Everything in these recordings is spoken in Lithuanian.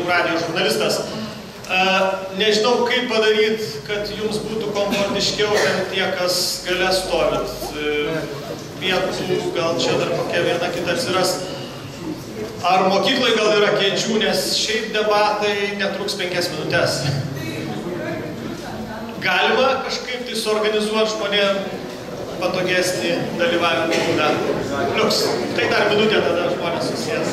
Šiaulių radijo žurnalistas. Nežinau, kaip padaryti, kad jums būtų komfortiškiau ten tie, kas gale stovit. Vietų, gal čia dar kokia viena kita atsiras. Ar mokyklai gal yra kėdžių, nes šiaip debatai netruks 5 minutės. Galima kažkaip tai suorganizuoti žmonėm patogesnį dalyvavimą būdą. Liuks, tai dar minutė tada žmonės susės.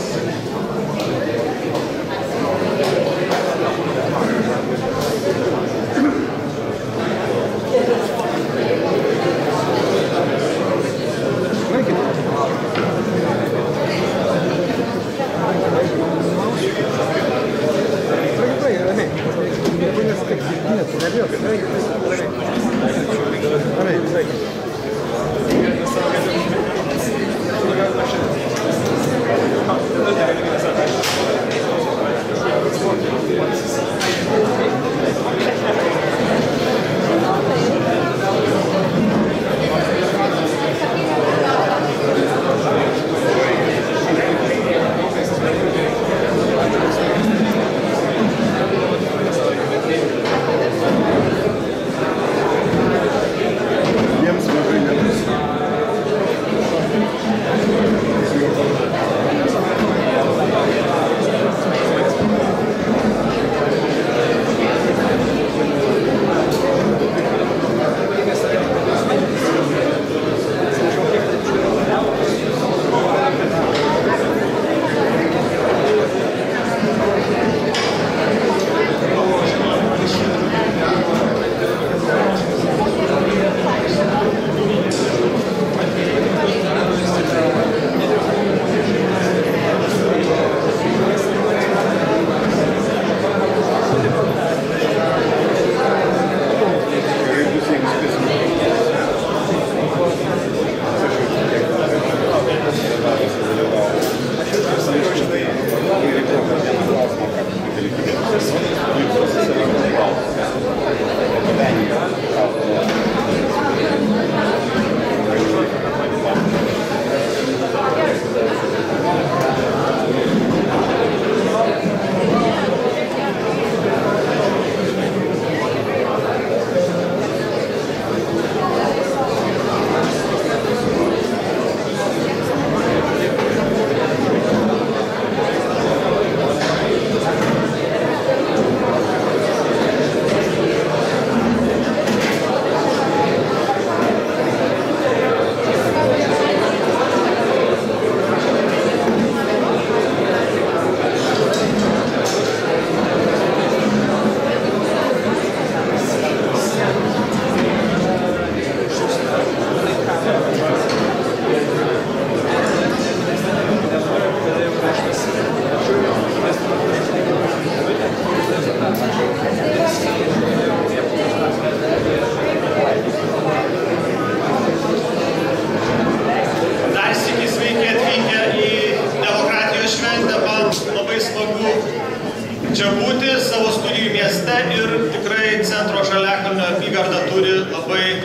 Čia būti savo studijų mieste ir tikrai Centro Žaliakalnio apygarda turi labai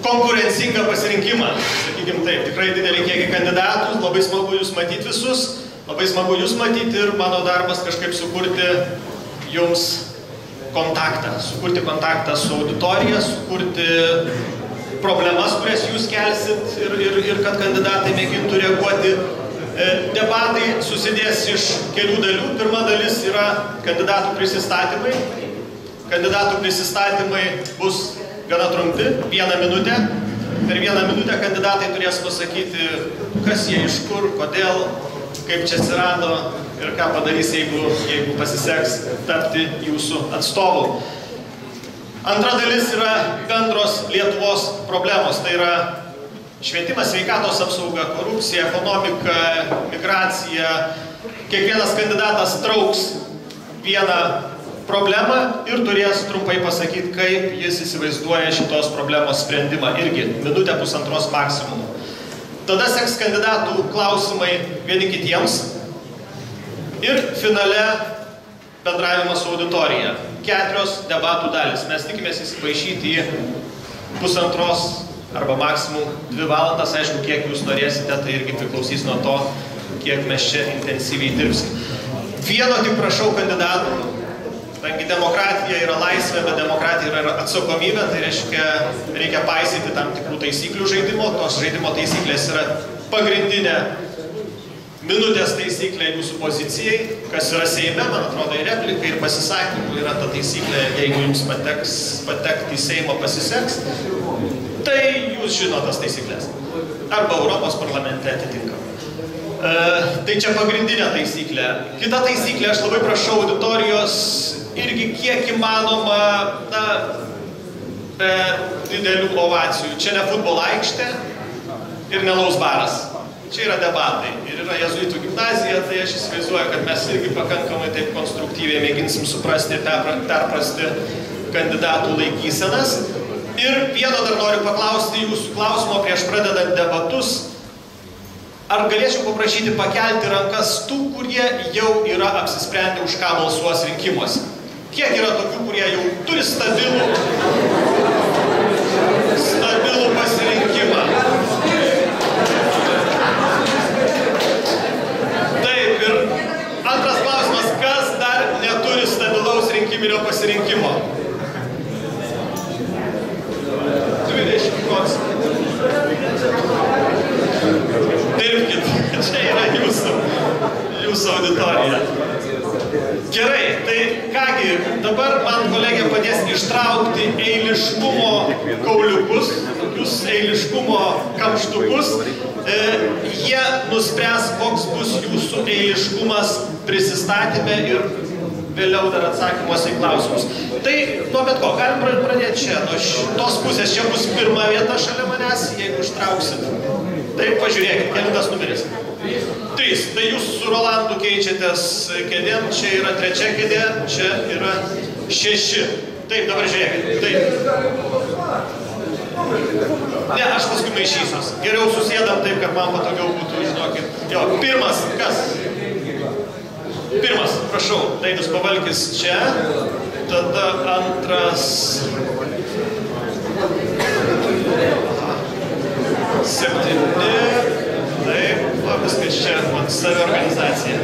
konkurencingą pasirinkimą, sakykim taip, tikrai didelį kiekį kandidatų, labai smagu jūs matyti visus, labai smagu jūs matyti ir mano darbas kažkaip sukurti jums kontaktą su auditorija, sukurti problemas, kurias jūs kelsit ir kad kandidatai mėgintų reaguoti. Debatai susidės iš kelių dalių. Pirma dalis yra kandidatų prisistatymai. Kandidatų prisistatymai bus gana trumpi, 1 minutę. Per 1 minutę kandidatai turės pasakyti, kas jie, iš kur, kodėl, kaip čia atsirado ir ką padarys, jeigu pasiseks tapti jūsų atstovu. Antra dalis yra bendros Lietuvos problemos. Tai yra švietimas, sveikatos apsauga, korupcija, ekonomika, migracija. Kiekvienas kandidatas trauks vieną problemą ir turės trumpai pasakyti, kaip jis įsivaizduoja šitos problemos sprendimą. Irgi minutę, pusantros maksimum. Tada seks kandidatų klausimai vieni kitiems. Ir finale bendravimas su auditorija. 4 debatų dalis. Mes tikimės įsipaišyti į pusantros arba maksimum 2 valandas, aišku, kiek jūs norėsite, tai irgi priklausys nuo to, kiek mes čia intensyviai dirbsim. Vieno tik prašau kandidatų, kadangi demokratija yra laisvė, bet demokratija yra atsakomybė, tai reikia paisyti tam tikrų taisyklių žaidimo. Tos žaidimo taisyklės yra pagrindinė minutės taisyklė jūsų pozicijai, kas yra Seime, man atrodo, ir replikai, ir pasisakymų yra ta taisyklė, jeigu jums patekti į Seimą pasiseks, tai jūs žino tas taisyklės. Arba Europos parlamente atitinka. Tai čia pagrindinė taisyklė. Kita taisyklė, aš labai prašau auditorijos irgi kiek įmanoma, be didelių ovacijų. Čia ne futbolo aikštė ir ne alaus baras. Čia yra debatai. Ir yra jezuitų gimnazija, tai aš įsivaizduoju, kad mes irgi pakankamai taip konstruktyviai mėginsim suprasti ir perprasti kandidatų laikysenas. Ir vieno dar noriu paklausti jūsų klausimo prieš pradedant debatus. Ar galėčiau paprašyti pakelti rankas tų, kurie jau yra apsisprendę, už ką balsuos rinkimuose? Kiek yra tokių, kurie jau turi stabilų pasirinkimą? Taip, ir antras klausimas, kas dar neturi stabilaus rinkiminio pasirinkimo? 20 procentų. Dirbkit, čia yra jūsų auditorija. Gerai, tai kągi, dabar man kolegė padės ištraukti eiliškumo kauliukus, tokius eiliškumo kamštukus. Jie nuspręs, koks bus jūsų eiliškumas prisistatyme ir vėliau dar atsakymuose į klausimus. Tai nuo bet ko, galim pradėti čia, nuo tos pusės, čia bus pirma vieta šalia manęs, jeigu ištrauksit. Taip, pažiūrėkit, kelintas numeris. 3. Tai jūs su Rolandu keičiatės kėdėm, čia yra 3 kėdė, čia yra 6. Taip, dabar žiūrėkit. Taip. Ne, aš paskui maišysiuos. Geriau susėdam taip, kad man patogiau būtų, žinokit. Jo, pirmas, kas? Pirmas, prašau, Dainius Pavalkis čia. Tada antras... 7, taip, viskas čia, man saviorganizacija.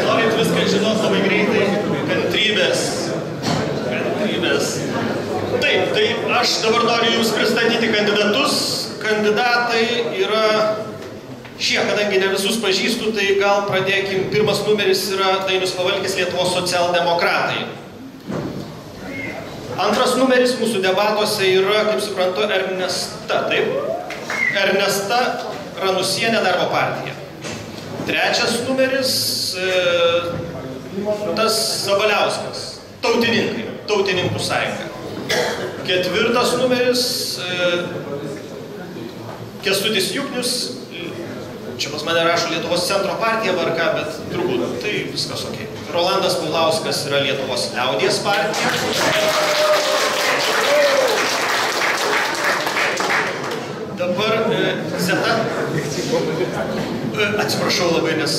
Norit viską žinot labai greitai, kantrybės. Taip, tai aš dabar noriu jums pristatyti kandidatus. Kandidatai yra šie, kadangi ne visus pažįstu, tai gal pradėkim. Pirmas numeris yra Dainius Pavalkis, Lietuvos socialdemokratai. Antras numeris mūsų debatuose yra, kaip suprantu, Ernesta, taip? Ernesta Ranusienė, Darbo partija. Trečias numeris, tas Sabaliauskas, tautininkai, tautininkų sąjunga. Ketvirtas numeris, Kęstutis Juknius, čia pas mane rašo Lietuvos centro partija VRK, bet turbūt tai viskas ok. Rolandas Paulauskas yra Lietuvos liaudies partija. Dabar Zeta, atsiprašau labai, nes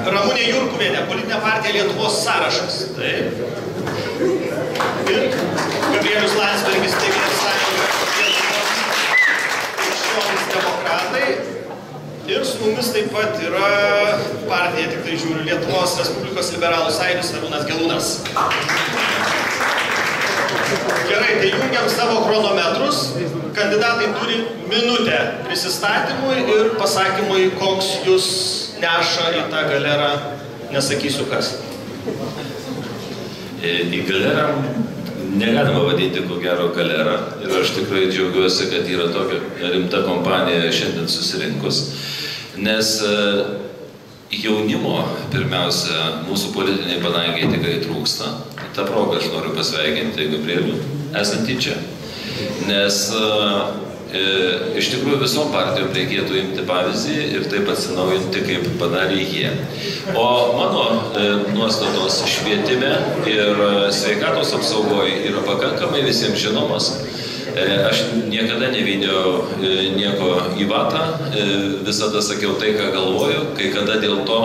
Ramunė Jurkuvienė, politinė partija Lietuvos sąrašas. Taip. Ir Gabrielius Landsbergis, Tėvynės sąjunga, Lietuvos krikščionys demokratai. Ir su mumis taip pat yra partija, tik tai žiūriu, Lietuvos Respublikos liberalų sąjūdis Arūnas Gelūnas. Gerai, tai jungiam savo chronometrus. Kandidatai turi minutę prisistatymui ir pasakymui, koks jūs neša į tą galerą, nesakysiu kas. Į galerą negalima vadinti ko gero galerą. Ir aš tikrai džiaugiuosi, kad yra tokia rimta kompanija šiandien susirinkus. Nes jaunimo, pirmiausia, mūsų politiniai padangiai tikrai trūksta. Ta proga aš noriu pasveikinti Gabrielių, esantį čia. Nes iš tikrųjų visom partijom reikėtų imti pavyzdį ir taip atsinaujinti, kaip padarė jie. O mano nuostatos švietime ir sveikatos apsaugoje yra pakankamai visiems žinomas. Aš niekada nevyniau nieko į vatą, visada sakiau tai, ką galvoju, kai kada dėl to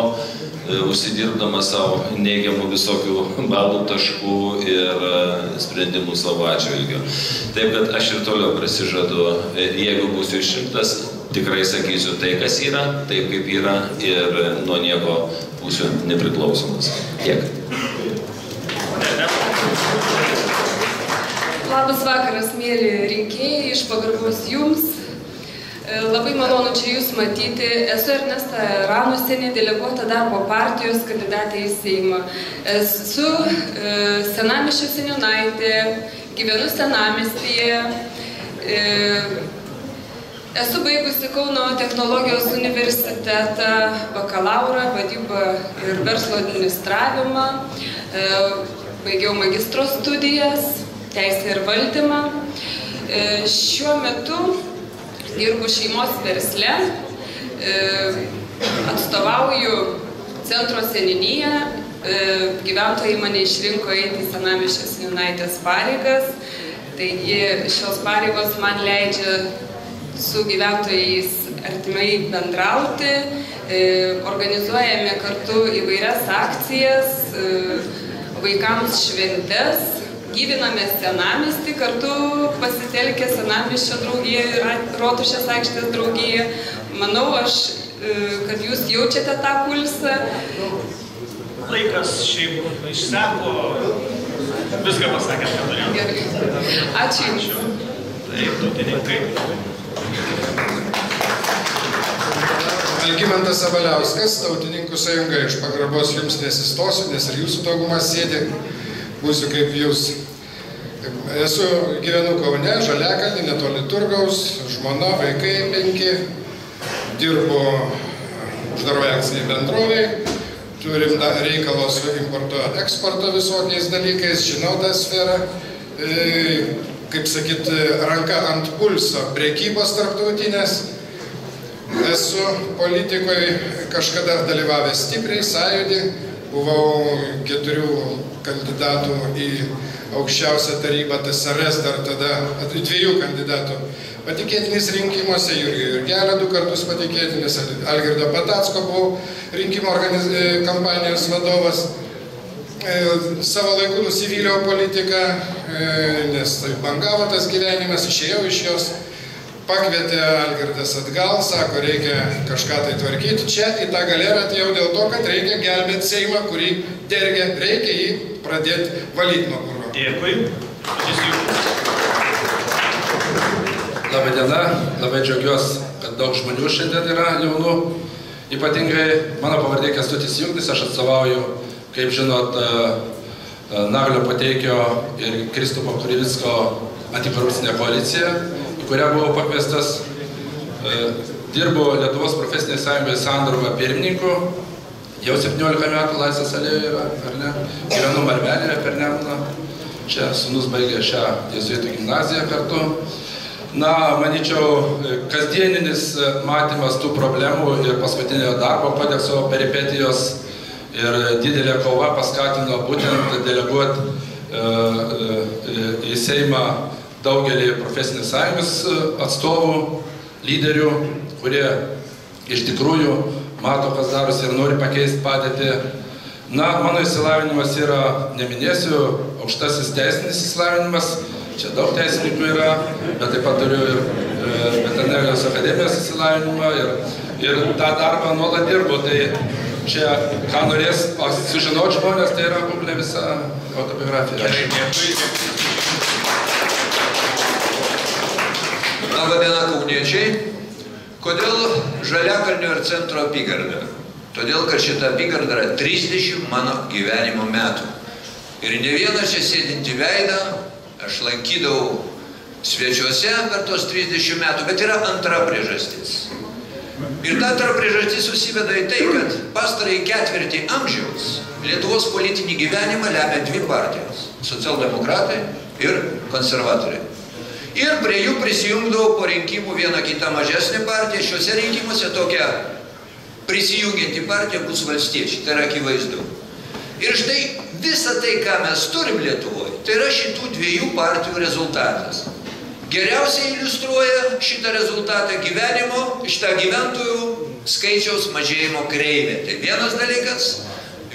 užsidirbdamas savo neigiamų visokių balų taškų ir sprendimų savo atžvilgiu. Taip, kad aš ir toliau prasižadu, jeigu būsiu išrinktas, tikrai sakysiu tai, kas yra, taip kaip yra ir nuo nieko būsiu nepriklausomas. Tiek. Labas vakaras, mėly rinkėjai, iš pagarbos jums. Labai malonu čia jūs matyti. Esu Ernesta Ranusienė, deleguota darbo partijos kandidatė į Seimą. Esu Senamiesčio seniūnaitė, gyvenu Senamiestyje. Esu baigusi Kauno technologijos universitetą, bakalaurą, vadybą ir verslo administravimą. Baigiau magistro studijas, teisę ir valdymą. Šiuo metu dirbu šeimos versle, atstovauju centro seniūniją, gyventojai mane išrinko eiti į Senamiesčio seniūnaitės pareigas, taigi šios pareigos man leidžia su gyventojais artimai bendrauti, organizuojame kartu įvairias akcijas, vaikams šventes, gyviname Senamiestį, kartu pasitelkę Senamiesčio draugiją ir Rotušės aikštės draugiją. Manau, kad jūs jaučiate tą pulsą. Laikas šiaip išseko, viską pasakėt, ką norėjau. Gerai. Ačiū jums. Taip, tautininkai. Algimantas Sabaliauskas, Tautininkų sąjunga, iš pagarbos jums nesistosiu, nes ir jūsų daugumas sėdi. Būsiu kaip jūs. Gyvenu Kaune, Žaliakalny, netoli Turgaus, žmona, vaikai 5, dirbu uždaroje akcijai bendroviai, turim reikalo su importo eksporto visokiais dalykais, žinau tą sferą, kaip sakyt, ranka ant pulso prekybos tarptautinės. Esu politikoje kažkada dalyvavęs stipriai, sąjūdį, buvau 4 kandidatų į aukščiausią tarybą TSRS, dar tada 2 kandidatų patikėtinis rinkimuose, Jurgio Jurgelio 2 kartus patikėtinis, Algirdo Patacko buvau rinkimo kampanijos vadovas. Savo laiku nusivyliau politiką, nes tai bangavo tas gyvenimas, išėjau iš jos. Pakvietė Algirdas atgal, sako, reikia kažką tai tvarkyti. Čia į tą galerą atėjau dėl to, kad reikia gelbėti Seimą, kurį dergia, reikia jį pradėti valyti nuo purvo. Dėkui. Labą dieną, labai džiaugiuosi, kad daug žmonių šiandien yra jaunų. Ypatingai mano pavardė Kęstutis Jungnis, aš atstovauju, kaip žinot, Naglio Puteikio ir Kristupo Krivicko antikorupcinę koaliciją, kurią buvau pakviestas. Dirbu Lietuvos profesinėje sąjungoje Sandarva pirmininku, jau 17 metų Laisvės alėjoje yra, ar ne? Gyvenu Marvelėje per Nemuną, čia sūnus baigė šią jėzuitų gimnaziją kartu. Na, manyčiau, kasdieninis matymas tų problemų ir paskutinio darbo kodekso peripetijos ir didelė kova paskatino būtent deleguoti į Seimą daugelį profesinės sąjungos atstovų, lyderių, kurie iš tikrųjų mato, kas darosi ir nori pakeisti padėtį. Na, mano išsilavinimas yra, neminėsiu, aukštasis teisinis išsilavinimas, čia daug teisininkų yra, bet taip pat turiu ir veterinarijos akademijos išsilavinimą ir tą darbą nuolat dirbu, tai čia, ką norės sužinoti žmonės, tai yra kumplė visa autobiografija. Labą dieną, kauniečiai. Kodėl Žaliakalnio ir centro apygarda? Todėl, kad šita apygarda yra 30 mano gyvenimo metų. Ir ne vieną čia sėdinti veidą aš lankydavau svečiuose per tos 30 metų, bet yra antra priežastis. Ir ta antra priežastis susiveda į tai, kad pastarąjį ketvirtį amžiaus Lietuvos politinį gyvenimą lemia dvi partijos - socialdemokratai ir konservatoriai. Ir prie jų prisijungdavo po rinkimų vieną kitą mažesnę partiją. Šiuose rinkimuose tokia prisijungianti partija bus valstiečiai, tai yra akivaizdu. Ir štai visa tai, ką mes turim Lietuvoje, tai yra šitų dviejų partijų rezultatas. Geriausiai iliustruoja šitą rezultatą šitą gyventojų skaičiaus mažėjimo kreivė. Tai vienas dalykas,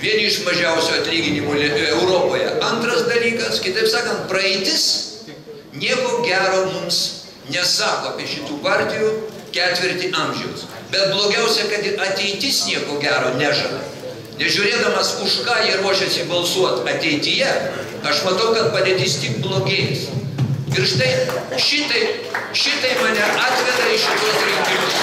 vieni iš mažiausių atlyginimų Europoje. Antras dalykas, kitaip sakant, praeitis nieko gero mums nesako apie šitų partijų ketvirtį amžiaus. Bet blogiausia, kad ateitis nieko gero nežada. Nežiūrėdamas, už ką jie ruošiasi balsuoti ateityje, aš matau, kad padėtis tik blogės. Ir štai šitai mane atveda į šitos rinkimus.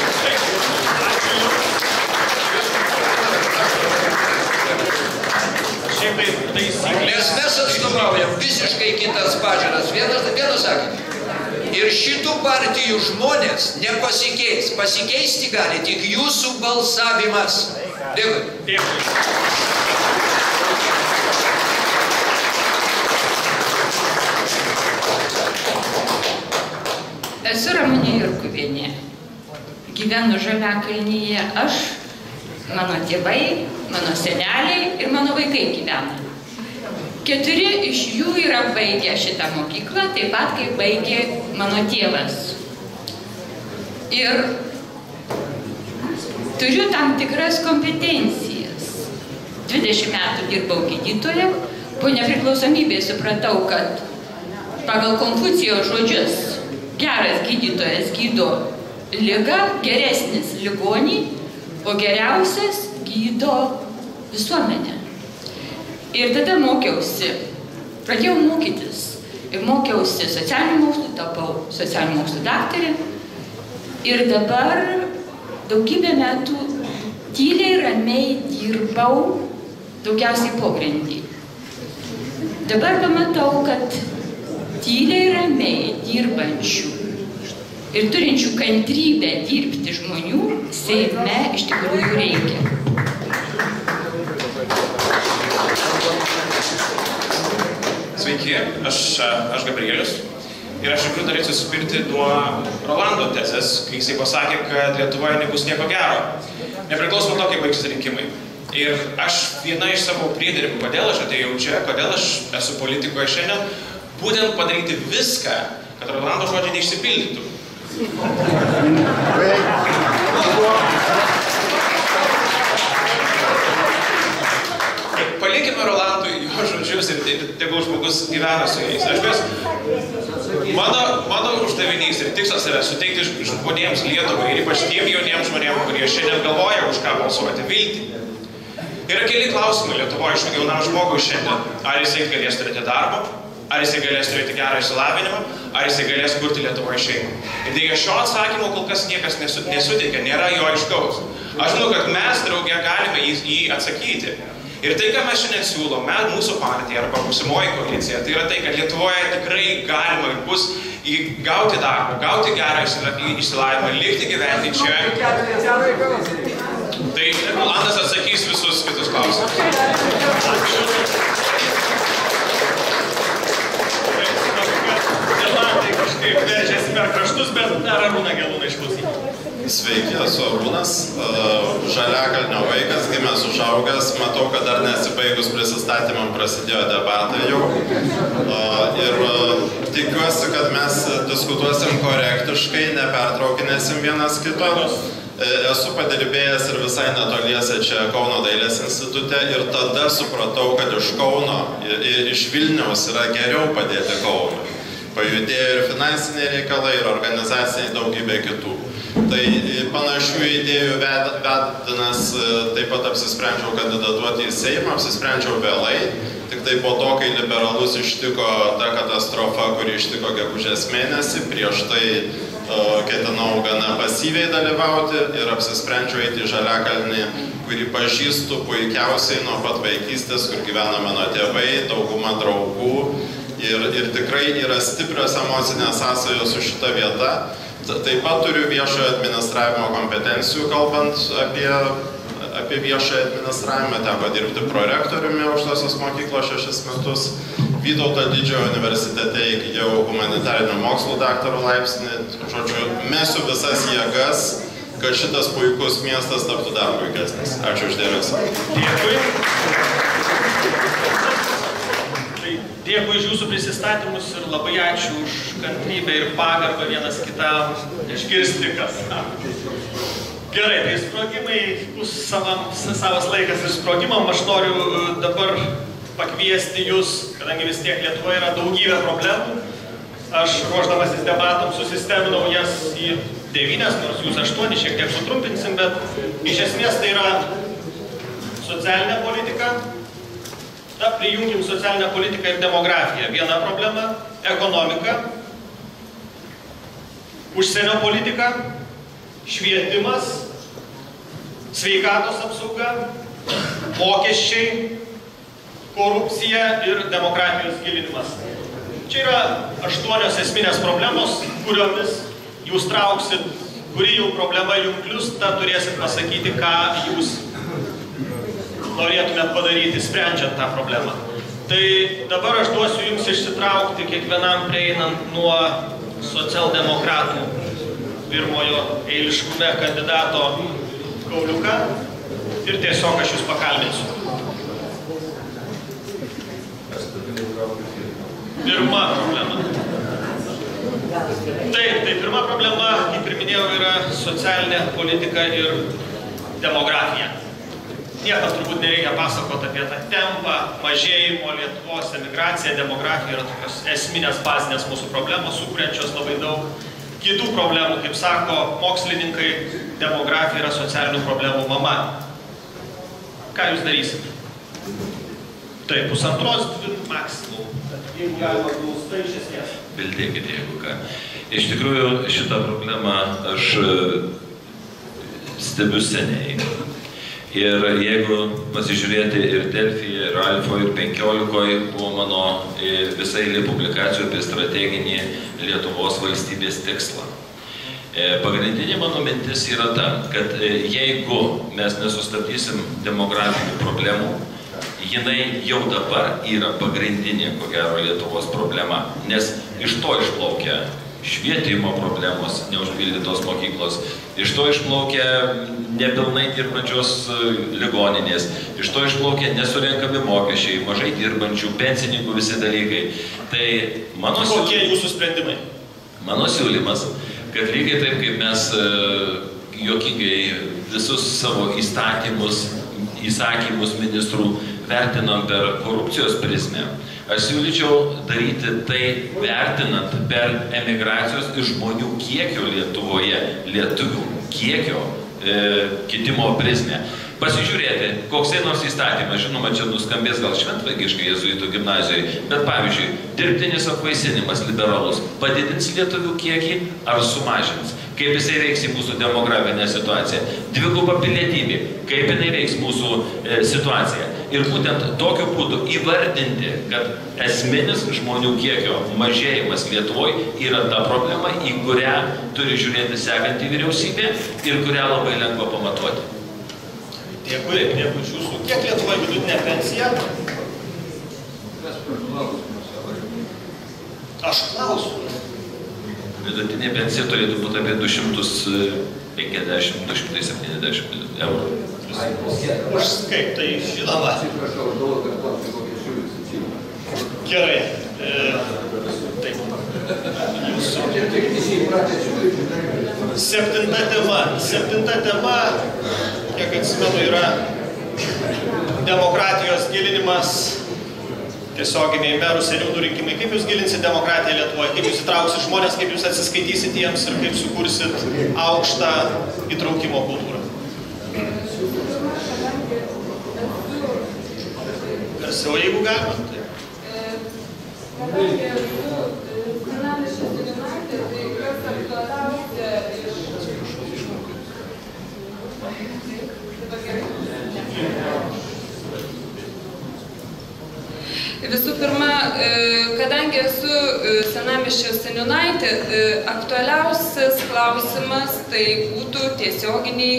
Nes mes atstovaujam visiškai kitas pažiūras. Vienas sakinys. Ir šitų partijų žmonės nepasikeis. Pasikeisti gali tik jūsų balsavimas. Dėkui. Esu Ramunė Jurkuvienė. Gyvenu Žaliakalnyje aš, mano tėvai, mano seneliai ir mano vaikai gyvena. 4 iš jų yra baigę šitą mokyklą, taip pat kaip baigė mano tėvas. Ir turiu tam tikras kompetencijas. 20 metų dirbau gydytoja, po nepriklausomybės supratau, kad pagal Konfucijaus žodžius geras gydytojas gydo ligą, geresnis ligonį, o geriausias gydo visuomenę. Ir tada pradėjau mokytis ir mokiausi socialinių mokslų, tapau socialinių mokslų daktarė. Ir dabar daugybę metų tyliai ramiai dirbau, daugiausiai pogrindy. Dabar pamatau, kad tyliai ramiai dirbančių ir turinčių kantrybę dirbti žmonių Seime iš tikrųjų reikia. Sveiki, aš Gabrielius ir aš tikrai norėčiau suspirti nuo Rolando tezės, kai jisai pasakė, kad Lietuvoje nebus nieko gero, nepriklausomai to, kaip baigsis rinkimai. Ir aš viena iš savo priederimų, kodėl aš atėjau čia, kodėl aš esu politikoje šiandien, būtent padaryti viską, kad Rolando žodžiai neišsipildytų. Palikime Rolandui jo žodžius ir tegul žmogus gyvena su jais. Mano uždavinys ir tikslas yra suteikti žmonėms Lietuvai ir ypač tiem jauniems žmonėms, kurie šiandien galvoja, už ką balsuoti, viltį. Yra keli klausimai Lietuvoje iš jaunam žmogui šiandien. Ar jisai galės turėti darbą, ar jisai galės turėti gerą išsilavinimą, ar jisai galės kurti Lietuvoje šeimą. Ir dėja šio atsakymo kol kas niekas nesuteikia, nėra jo aiškaus. Aš žinau, kad mes drauge galime jį atsakyti. Ir tai, ką mes šiandien siūlome, mūsų partija arba būsimoji koalicija, tai yra tai, kad Lietuvoje tikrai galima ir bus gauti darbą, gauti gerą išsilavinimą, likti gyventi čia. Tai Rolandas atsakys visus kitus klausimus. Tai kažkaip vežėsi per kraštus, bet dar Arūną Gelūną išklausyti. Sveiki, esu Arūnas, Žaliakalnio vaikas, gimęs užaugęs, matau, kad dar nesibaigus prisistatymam prasidėjo debatai jau. Ir tikiuosi, kad mes diskutuosim korektiškai, nepertraukinėsim vienas kito. Esu padirbėjęs ir visai netoliese čia Kauno dailės institute ir tada supratau, kad iš Kauno ir iš Vilniaus yra geriau padėti Kaunui. Pajudėjo ir finansiniai reikalai, ir organizaciniai daugybė kitų. Tai panašių idėjų vedinas taip pat apsisprendžiau kandidatuoti į Seimą, apsisprendžiau vėlai. Tik tai po to, kai liberalus ištiko ta katastrofa, kuri ištiko gegužės mėnesį, prieš tai ketinau gana pasyviai dalyvauti ir apsisprendžiau eiti į Žaliakalnį, kurį pažįstu puikiausiai nuo pat vaikystės, kur gyvena mano tėvai, dauguma draugų ir tikrai yra stiprios emocinės sąsajos su šita vieta. Taip pat turiu viešojo administravimo kompetencijų, kalbant apie viešojo administravimą. Teko dirbti prorektoriumi aukštosios mokyklos 6 metus. Vytauto Didžiojo universitete įgijau humanitarinių mokslų daktaro laipsnį. Žodžiu, mesiu visas jėgas, kad šitas puikus miestas taptų dar puikesnis. Ačiū uždėmesį. Dėkui. Dėkui už jūsų prisistatymus ir labai ačiū už kantrybę ir pagarbą vienas kitam išgirsti, kas. Gerai, tai sprogimai bus savas laikas ir sprogimam. Aš noriu dabar pakviesti jūs, kadangi vis tiek Lietuvoje yra daugybė problemų. Aš ruošdamasis debatam susisteminau jas į 9, nors jūs 8, šiek tiek sutrumpinsim, bet iš esmės tai yra socialinė politika. Na, prijungim socialinę politiką ir demografiją. Viena problema – ekonomika, užsienio politika, švietimas, sveikatos apsauga, mokesčiai, korupcija ir demokratijos gilinimas. Čia yra 8 esminės problemos, kuriomis jūs trauksit, kuri jau problema jums klius, tą turėsit pasakyti, ką jūs norėtumėt padaryti, sprendžiant tą problemą. Tai dabar aš duosiu jums išsitraukti kiekvienam prieinant nuo socialdemokratų pirmojo eiliškume kandidato kauliuką ir tiesiog aš jūs pakalbinsiu. Pirma problema. Taip, tai pirma problema, kaip ir minėjau, yra socialinė politika ir demografija. Niekam turbūt nereikia pasakoti apie tą tempą, mažėjimo, Lietuvos, emigraciją, demografija yra tokios esminės bazinės mūsų problemos, sukuriančios labai daug kitų problemų. Kaip sako mokslininkai, demografija yra socialinių problemų mama. Ką jūs darysit? Tai 1,5-2 maksimum. Jeigu galima glaustai iš esmės. Bildėkite, jeigu ką. Iš tikrųjų, šitą problemą aš stebiu seniai. Ir jeigu pasižiūrėti ir Delfyje, ir Alfo, ir 15 buvo mano visai eilė publikacijų apie strateginį Lietuvos valstybės tikslą. Pagrindinė mano mintis yra ta, kad jeigu mes nesustabdysim demografinių problemų, jinai jau dabar yra pagrindinė, ko gero, Lietuvos problema, nes iš to išplaukia švietimo problemos, neužpildytos mokyklos, iš to išplaukia nepilnai dirbančios ligoninės, iš to išplaukia nesurenkami mokesčiai, mažai dirbančių, pensininkų visi dalykai. Tai mano kokie jūsų sprendimai? Mano siūlymas, kad lygiai taip, kaip mes juokingai visus savo įsakymus ministrų vertinam per korupcijos prizmę, aš siūlyčiau daryti tai vertinant per emigracijos ir žmonių kiekio Lietuvoje, lietuvių kiekio kitimo prizmę. Pasižiūrėti, koksai nors įstatymas, žinoma, čia nuskambės gal šventvagiškai jėzuitų gimnazijoje, bet pavyzdžiui, dirbtinis apvaisinimas liberalus padidins lietuvių kiekį ar sumažins? Kaip jisai veiks į mūsų demografinę situaciją? Dviguba pilietybė, kaip jinai veiks mūsų situaciją? Ir būtent tokiu būdu įvardinti, kad esminis žmonių kiekio mažėjimas Lietuvoje yra ta problema, į kurią turi žiūrėti sekanti vyriausybė ir kurią labai lengva pamatuoti. Dėkui už jūsų. Kiek Lietuvoje vidutinė pensija? Aš klausiu. Vidutinė pensija turėtų būti apie 250-270 eurų. Aš kaip tai žinoma. Gerai. Taip. Septinta tema, kiek atsimenu, yra demokratijos gilinimas, tiesioginiai merų seniūnų rinkimai. Kaip jūs gilinsit demokratiją Lietuvoje? Kaip jūs įtrauksit žmonės, kaip jūs atsiskaitysit jiems ir kaip sukursit aukštą įtraukimo kultūrą? O jeigu galima, tai... Visų pirma, kadangi esu Senamiesčio seniūnaitė, aktualiausias klausimas tai būtų tiesioginiai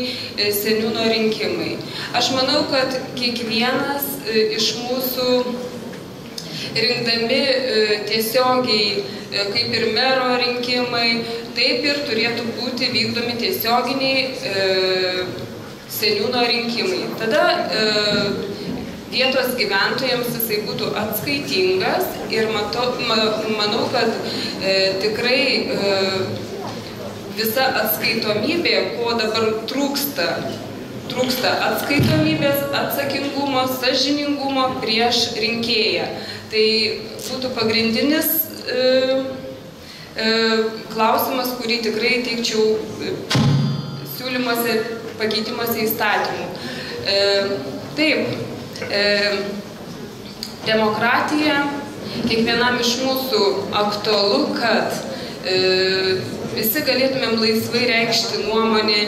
seniūno rinkimai. Aš manau, kad kiekvienas iš mūsų rinkdami tiesiogiai, kaip ir mero rinkimai, taip ir turėtų būti vykdomi tiesioginiai seniūno rinkimai. Tada vietos gyventojams jisai būtų atskaitingas ir manau, kad tikrai visa atskaitomybė, ko dabar trūksta atskaitomybės, atsakingumo, sąžiningumo prieš rinkėją. Tai būtų pagrindinis klausimas, kurį tikrai teikčiau siūlymuose, pakeitimuose įstatymų. Taip, demokratija kiekvienam iš mūsų aktualu, kad visi galėtumėm laisvai reikšti nuomonę,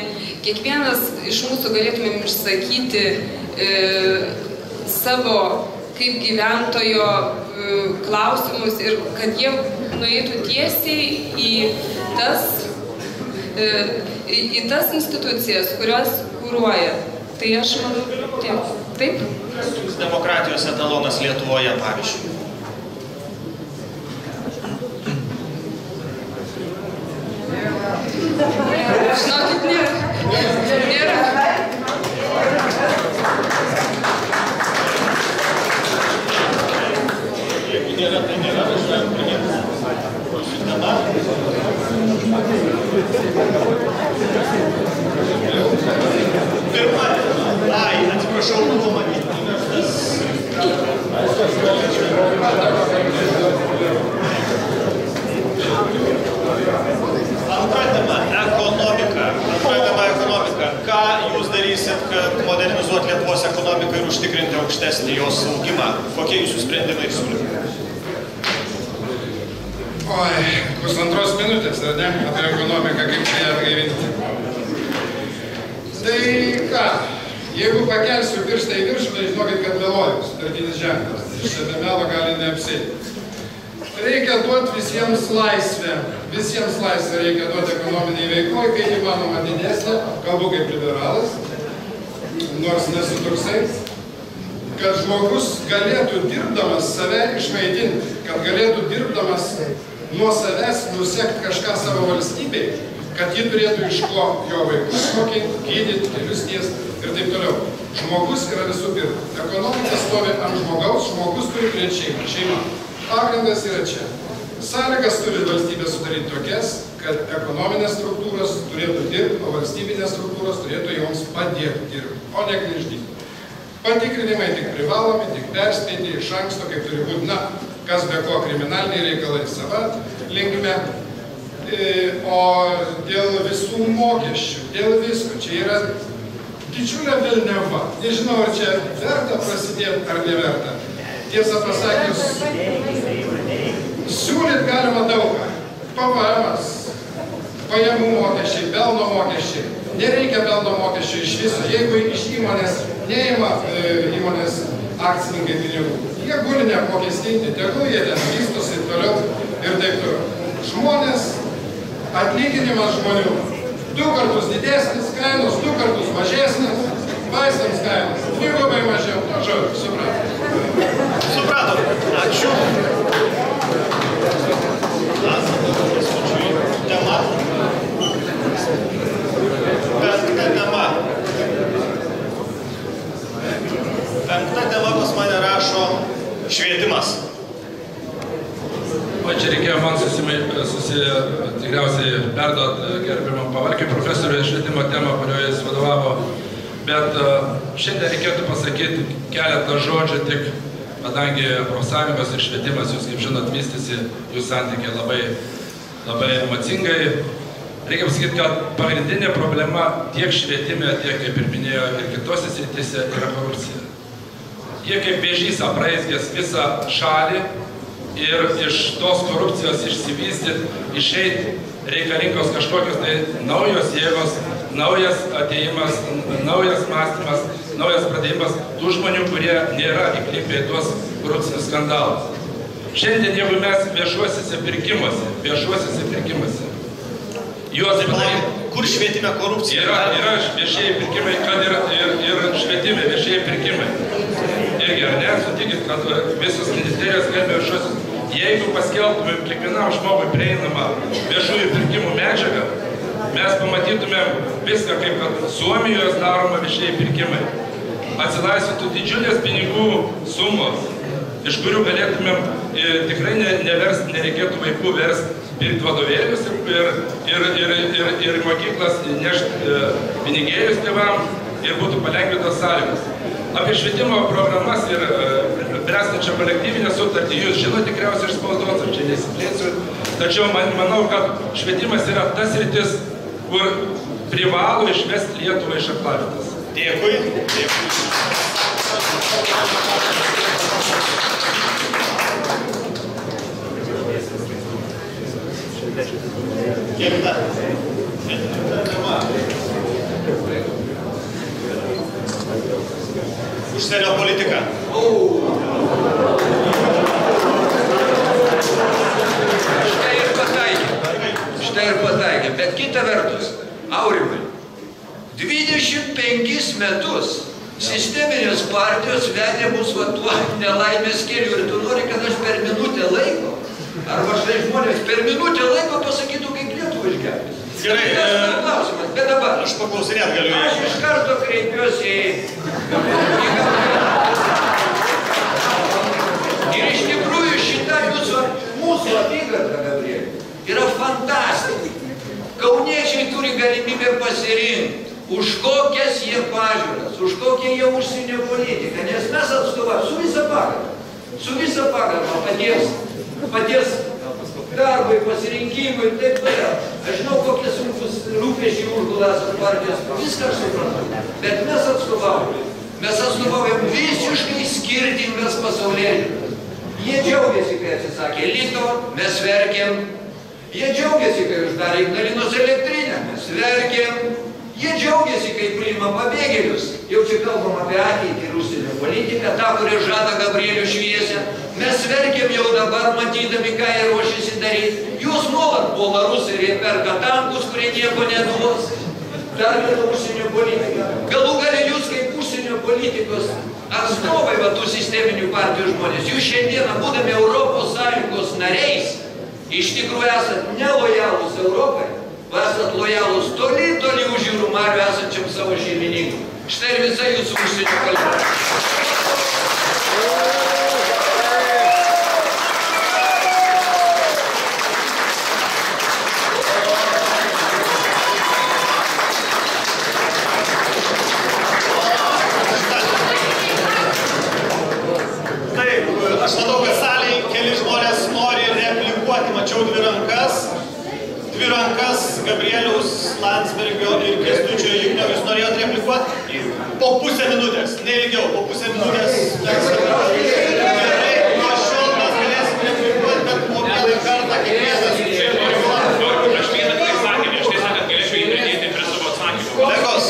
kiekvienas iš mūsų galėtumėm išsakyti savo kaip gyventojo klausimus ir kad jie nueitų tiesiai į tas institucijas, kurios kūruoja. Tai aš manau, tiek. Taip? Demokratijos etalonas Lietuvoje, pavyzdžiui. Žinokit, nėra. Jeigu nėra, tai nėra, važiuojam prie šitama. Pirma, atsiprašau, buvo matyti. Antra tema – ekonomika. Ką jūs darysit, kad modernizuoti Lietuvos ekonomiką ir užtikrinti aukštesnį jos augimą? Kokie jūsų sprendimai ir siūlymai? Oi, pusantros minutės, ar ne? Apie ekonomiką, kaip ją atgaivinti. Tai ką? Jeigu pakelsiu pirštą į viršų, tai žinokit, kad meluoju, sutartinis ženklas. Šitą melo gali neapsėti. Reikia duoti visiems laisvę. Visiems laisvę reikia duoti ekonominiai veiklai, kaip įmanoma didesnė, kalbu kaip liberalas, nors nesu toksai, kad žmogus galėtų dirbdamas save išmaitinti, kad galėtų dirbdamas nuo savęs nusekti kažką savo valstybei, kad ji turėtų iš ko jo vaikus mokinti, gydyti, kelius tiesti ir taip toliau. Žmogus yra visų pirma. Ekonomika stovi ant žmogaus, žmogus turi turėti šeimą. Pagrindas yra čia. Sąlygas turi valstybė sudaryti tokias, kad ekonominės struktūros turėtų dirbti, o valstybinės struktūros turėtų joms padėti dirbti, o ne gniuždyti. Patikrinimai tik privalomi, tik perspėti iš anksto, kaip turi būti, na, kas be ko kriminaliniai reikalai sava linkme. O dėl visų mokesčių, dėl visko, čia yra didžiulė velniava. Nežinau, ar čia verta prasidėti ar neverta. Tiesą pasakius, siūlyt galima daugą. PVM-as, pajamų mokesčiai, pelno mokesčiai. Nereikia pelno mokesčių iš viso. Jeigu iš įmonės neima įmonės akcininkai pinigų, jie guli neapmokestinti, tegul jie ten vystosi ir toliau ir taip toliau. Žmonės, atlyginimas žmonių 2 kartus didesnis, kainos 2 kartus mažesnis, vaistams kainos 2 mažiau. Nu, žodžiu, supratom. Supratom. Ačiū. Tema. Penkta tema pas mane rašo švietimas. O čia reikėjo man tikriausiai perduot gerbiamam Pavalkiui profesoriui švietimo temą, kurioje jis vadovavo. Bet šiandien reikėtų pasakyti keletą žodžių tik, kadangi profsąjungos ir švietimas, jūs kaip žinot, vystėsi jų santykiai labai emocingai. Reikia pasakyti, kad pagrindinė problema tiek švietime, tiek, kaip ir minėjo, ir kitose srityse yra korupcija. Jie kaip vėžys apraizgės visą šalį ir iš tos korupcijos išsivystyti, išeiti reikalingos kažkokios tai naujos jėgos, naujas atėjimas, naujas mąstymas, naujas pradėjimas tų žmonių, kurie nėra įklimpę į tuos korupcinius skandalus. Šiandien, jeigu mes viešuosiuose pirkimuose, juos padaryti... Kur švietime korupcija? Yra viešieji pirkimai, kad ir švietime viešieji pirkimai. Irgi, ar ne, sutikit, kad visos ministerijos skelbia viešuosius. Jeigu paskelbtumėm kiekvienam žmogui prieinamą viešųjų pirkimų medžiagą, mes pamatytumėm viską, kaip kad Suomijos daroma viešieji pirkimai. Atsilaisvintų didžiulės pinigų sumos, iš kurių galėtumėm tikrai nereikėtų vaikų versti pirkti vadovėlius ir mokyklas nešti pinigėlius tėvam ir būtų palengvintos sąlygos. Apie švietimo programas ir bręstančią kolektyvinę sutartį jūs žinote tikriausiai iš spaudos, aš čia nesiplėsiu, tačiau manau, kad švietimas yra tas sritis, kur privalo išvesti Lietuvą iš aklavietės. Dėkui. Kiek dar? Užsienio politika. Štai ir pataikė. Bet kita vertus, Aurimai, 25 metus sisteminės partijos vedė mus tuo nelaimės keliu ir tu nori, kad aš per minutę laiko, arba štai žmonės per minutę laiko pasakytų, kaip Lietuvą išgelbės. Gerai, bet dabar aš paklausinėt galiu. Aš iš karto kreipiuosi ir iš tikrųjų šitą mūsų apygardą, Gabrielė, yra fantastika. Kauniečiai turi galimybę pasirinkti, už kokias jie pažiūras, už kokią jie užsienio politiką, nes mes atstovavome su visą pagarbą paties darbui, pasirinkimui ir taip toliau. Aš žinau, kokie sunkus rūpesčiai užgula partijos, viską aš suprantu, bet mes atstovaujam visiškai skirtingas pasaulėžiūras. Jie džiaugiasi, kai atsisakė lito, mes verkėm. Jie džiaugiasi, kai uždarė Ignalinos elektrinę, mes verkėm. Jie džiaugiasi, kai priima pabėgėlius. Jau čia kalbam apie ateitį ir užsienio politiką, tą, kurią žada Gabrielių Šviesę. Mes verkėm jau dabar, matydami, ką jie ruošiasi daryti. Jūs nuolat puola rusai ir jie perka tankus, kurie nieko neduos. Dar viena užsienio politika. Galų gali jūs kaip užsienio politikos atstovai tų sisteminių partijų žmonės. Jūs šiandieną, būdami Europos Sąjungos nariais, iš tikrųjų esat nelojalūs Europai, esat lojalūs toli už jūrų marių esančiam savo šeimininkų. Štai ir visa jūsų užsienio politika. Aš matau, kad salėje keli žmonės nori replikuoti. Mačiau dvi rankas Gabrieliaus Landsbergio ir Kęstučio Juknio. Jūs norėjot replikuoti? Po pusę minutės, neilgiau, po pusę minutės. Gerai, nuo šiol mes galėsim replikuoti, bet po vieną kartą kiekvienas. Aš vieną tik sakinį, aš tiesiog galėčiau įdėti prie savo atsakymų. Kolegos.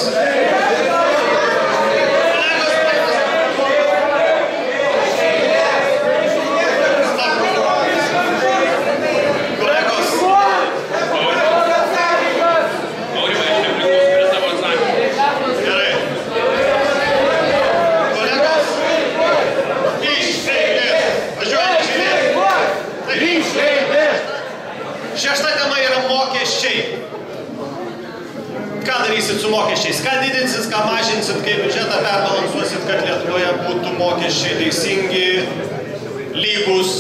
Šešta tema yra mokesčiai. Ką darysit su mokesčiais? Ką didinsit, ką mažinsit, kaip biudžetą perbalansuosit, kad Lietuvoje būtų mokesčiai teisingi, lygus,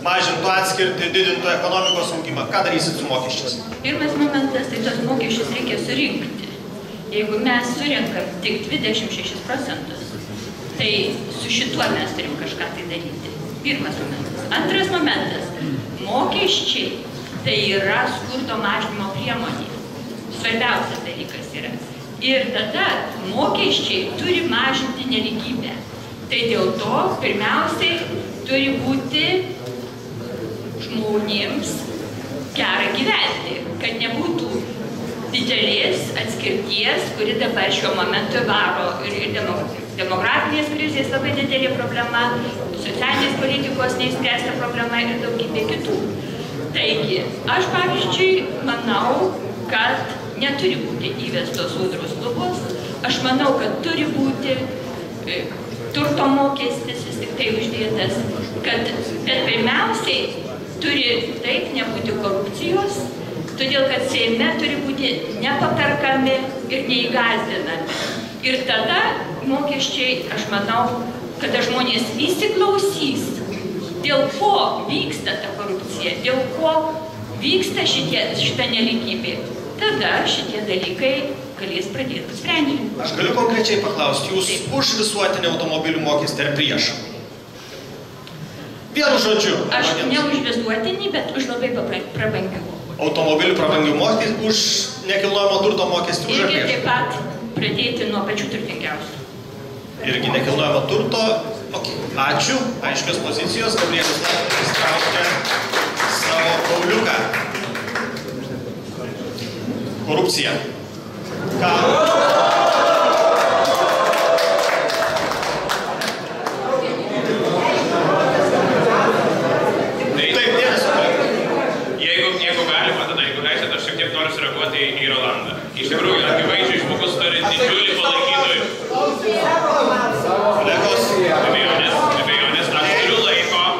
mažintų atskirtį, didintų ekonomikos augimą. Ką darysit su mokesčiais? Pirmas momentas, tai tos mokesčius reikia surinkti. Jeigu mes surinkam tik 26%, tai su šituo mes turim kažką tai daryti. Pirmas momentas. Antras momentas. Mokesčiai tai yra skurdo mažinimo priemonė. Svarbiausias dalykas yra. Ir tada mokesčiai turi mažinti nelygybę. Tai dėl to pirmiausiai turi būti žmonėms gera gyventi, kad nebūtų didelės atskirties, kuri dabar šiuo momentu varo ir demokratiją. demografinės krizės labai didelė problema, socialinės politikos neįspręsta problema ir daugybė kitų. Taigi, aš pavyzdžiui manau, kad neturi būti įvestos sodros lubos, aš manau, kad turi būti turto mokestis vis tik tai uždėtas, bet pirmiausiai turi taip nebūti korupcijos, todėl kad Seime turi būti nepaperkami ir neįgąsdinami. Ir tada mokesčiai, aš manau, kada žmonės įsiklausys, dėl ko vyksta ta korupcija, dėl ko vyksta šita neligybė, tada šitie dalykai galės pradėti sprendžiami. Aš galiu konkrečiai paklausti, jūs už visuotinį automobilių mokestį ar prieš? Vienu žodžiu. Aš ne už visuotinį, bet už labai prabangių. Automobilių prabangių mokestį, už nekilnojamo turto mokestį, už ar prieš? Ir taip pat pradėti nuo pačių turtingiausių. Irgi nekilnojamo turto. Okay. Ačiū. Aiškios pozicijos. Gabrielius Landsbergis traukia savo kauliuką. Korupcija. Ką? Taip, dėmesio. Jeigu galima, tada, jeigu leisit, aš šiek tiek noriu sureaguoti į Rolandą. Iš tikrųjų, akivaizdžiai žmogus turi didžiulį palaikytojų. Kolegos. Abejonės,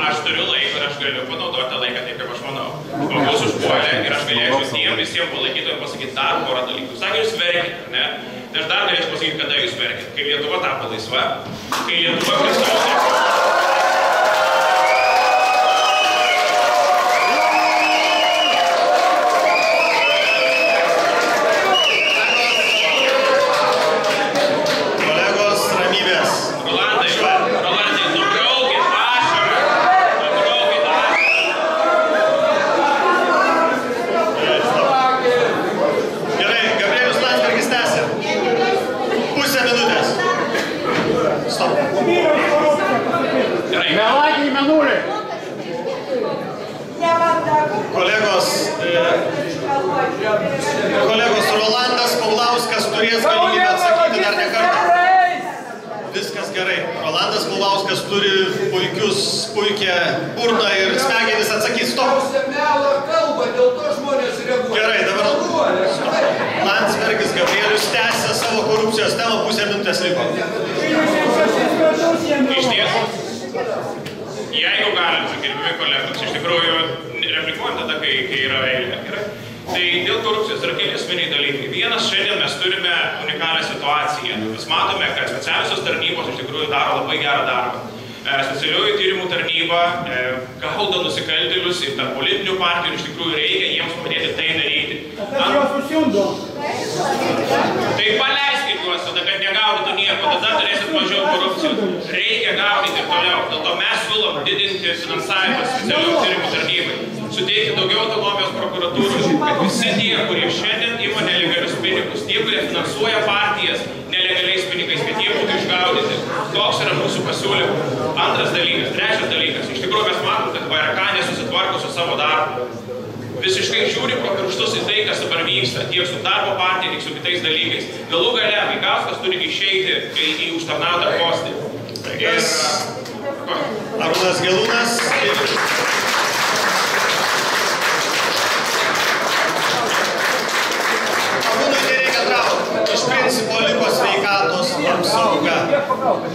aš turiu laiko ir aš galiu panaudoti tą laiką taip, kaip aš manau. O bus užpuolę ir aš galėčiau tiem visiems palaikytojams pasakyti dar porą dalykų. Sakė, jūs verkit, ne? Tai aš dar galėčiau pasakyti, kada jūs verkit. Kai Lietuva tapo laisva, kai Lietuva pristautė. Kolegos Rolandas Paulauskas turės galimybę atsakyti dar ne kartą. Viskas gerai. Rolandas Paulauskas turi puikią burną ir smegenis atsakys. Stop. Gerai, dabar Landsbergis Gabrielius tęsia savo korupcijos temą, pusę minutės liko. Iš tiesų, jeigu galim, gerbiami kolegos, iš tikrųjų replikuojant tada, kai yra eilė. Tai dėl korupcijos yra keli esminiai dalykai. Vienas, šiandien mes turime unikalią situaciją. Mes matome, kad specialiosios tarnybos iš tikrųjų daro labai gerą darbą. Specialiųjų tyrimų tarnyba gaudo nusikaltėlius ir tarp politinių partijų iš tikrųjų reikia jiems padėti tai daryti. Tai paleiskit juos, tada, kad negaudytų nieko, tada turėsit mažiau korupcijos. Reikia gaudyti ir toliau. Dėl to mes siūlom didinti finansavimą specialiųjų tyrimų tarnybai. Suteikti daugiau autonomijos prokuratūros, kad visi tie, kurie šiandien ima nelegalius pinigus, tie, kurie finansuoja partijas nelegaliais pinigais, kad jie būtų išgaudyti. Toks yra mūsų pasiūlymas. Antras dalykas, trečias dalykas. Iš tikrųjų mes matom, kad VRK nesusitvarko su savo darbu. Visiškai žiūri pro pirštus į tai, kas dabar vyksta, tiek su darbo partija, tiek su kitais dalykais. Galų gale, Vaikauskas turi išeiti į užtarnautą postį. Arūnas Gelūnas. Iš principo liko sveikatos apsauga.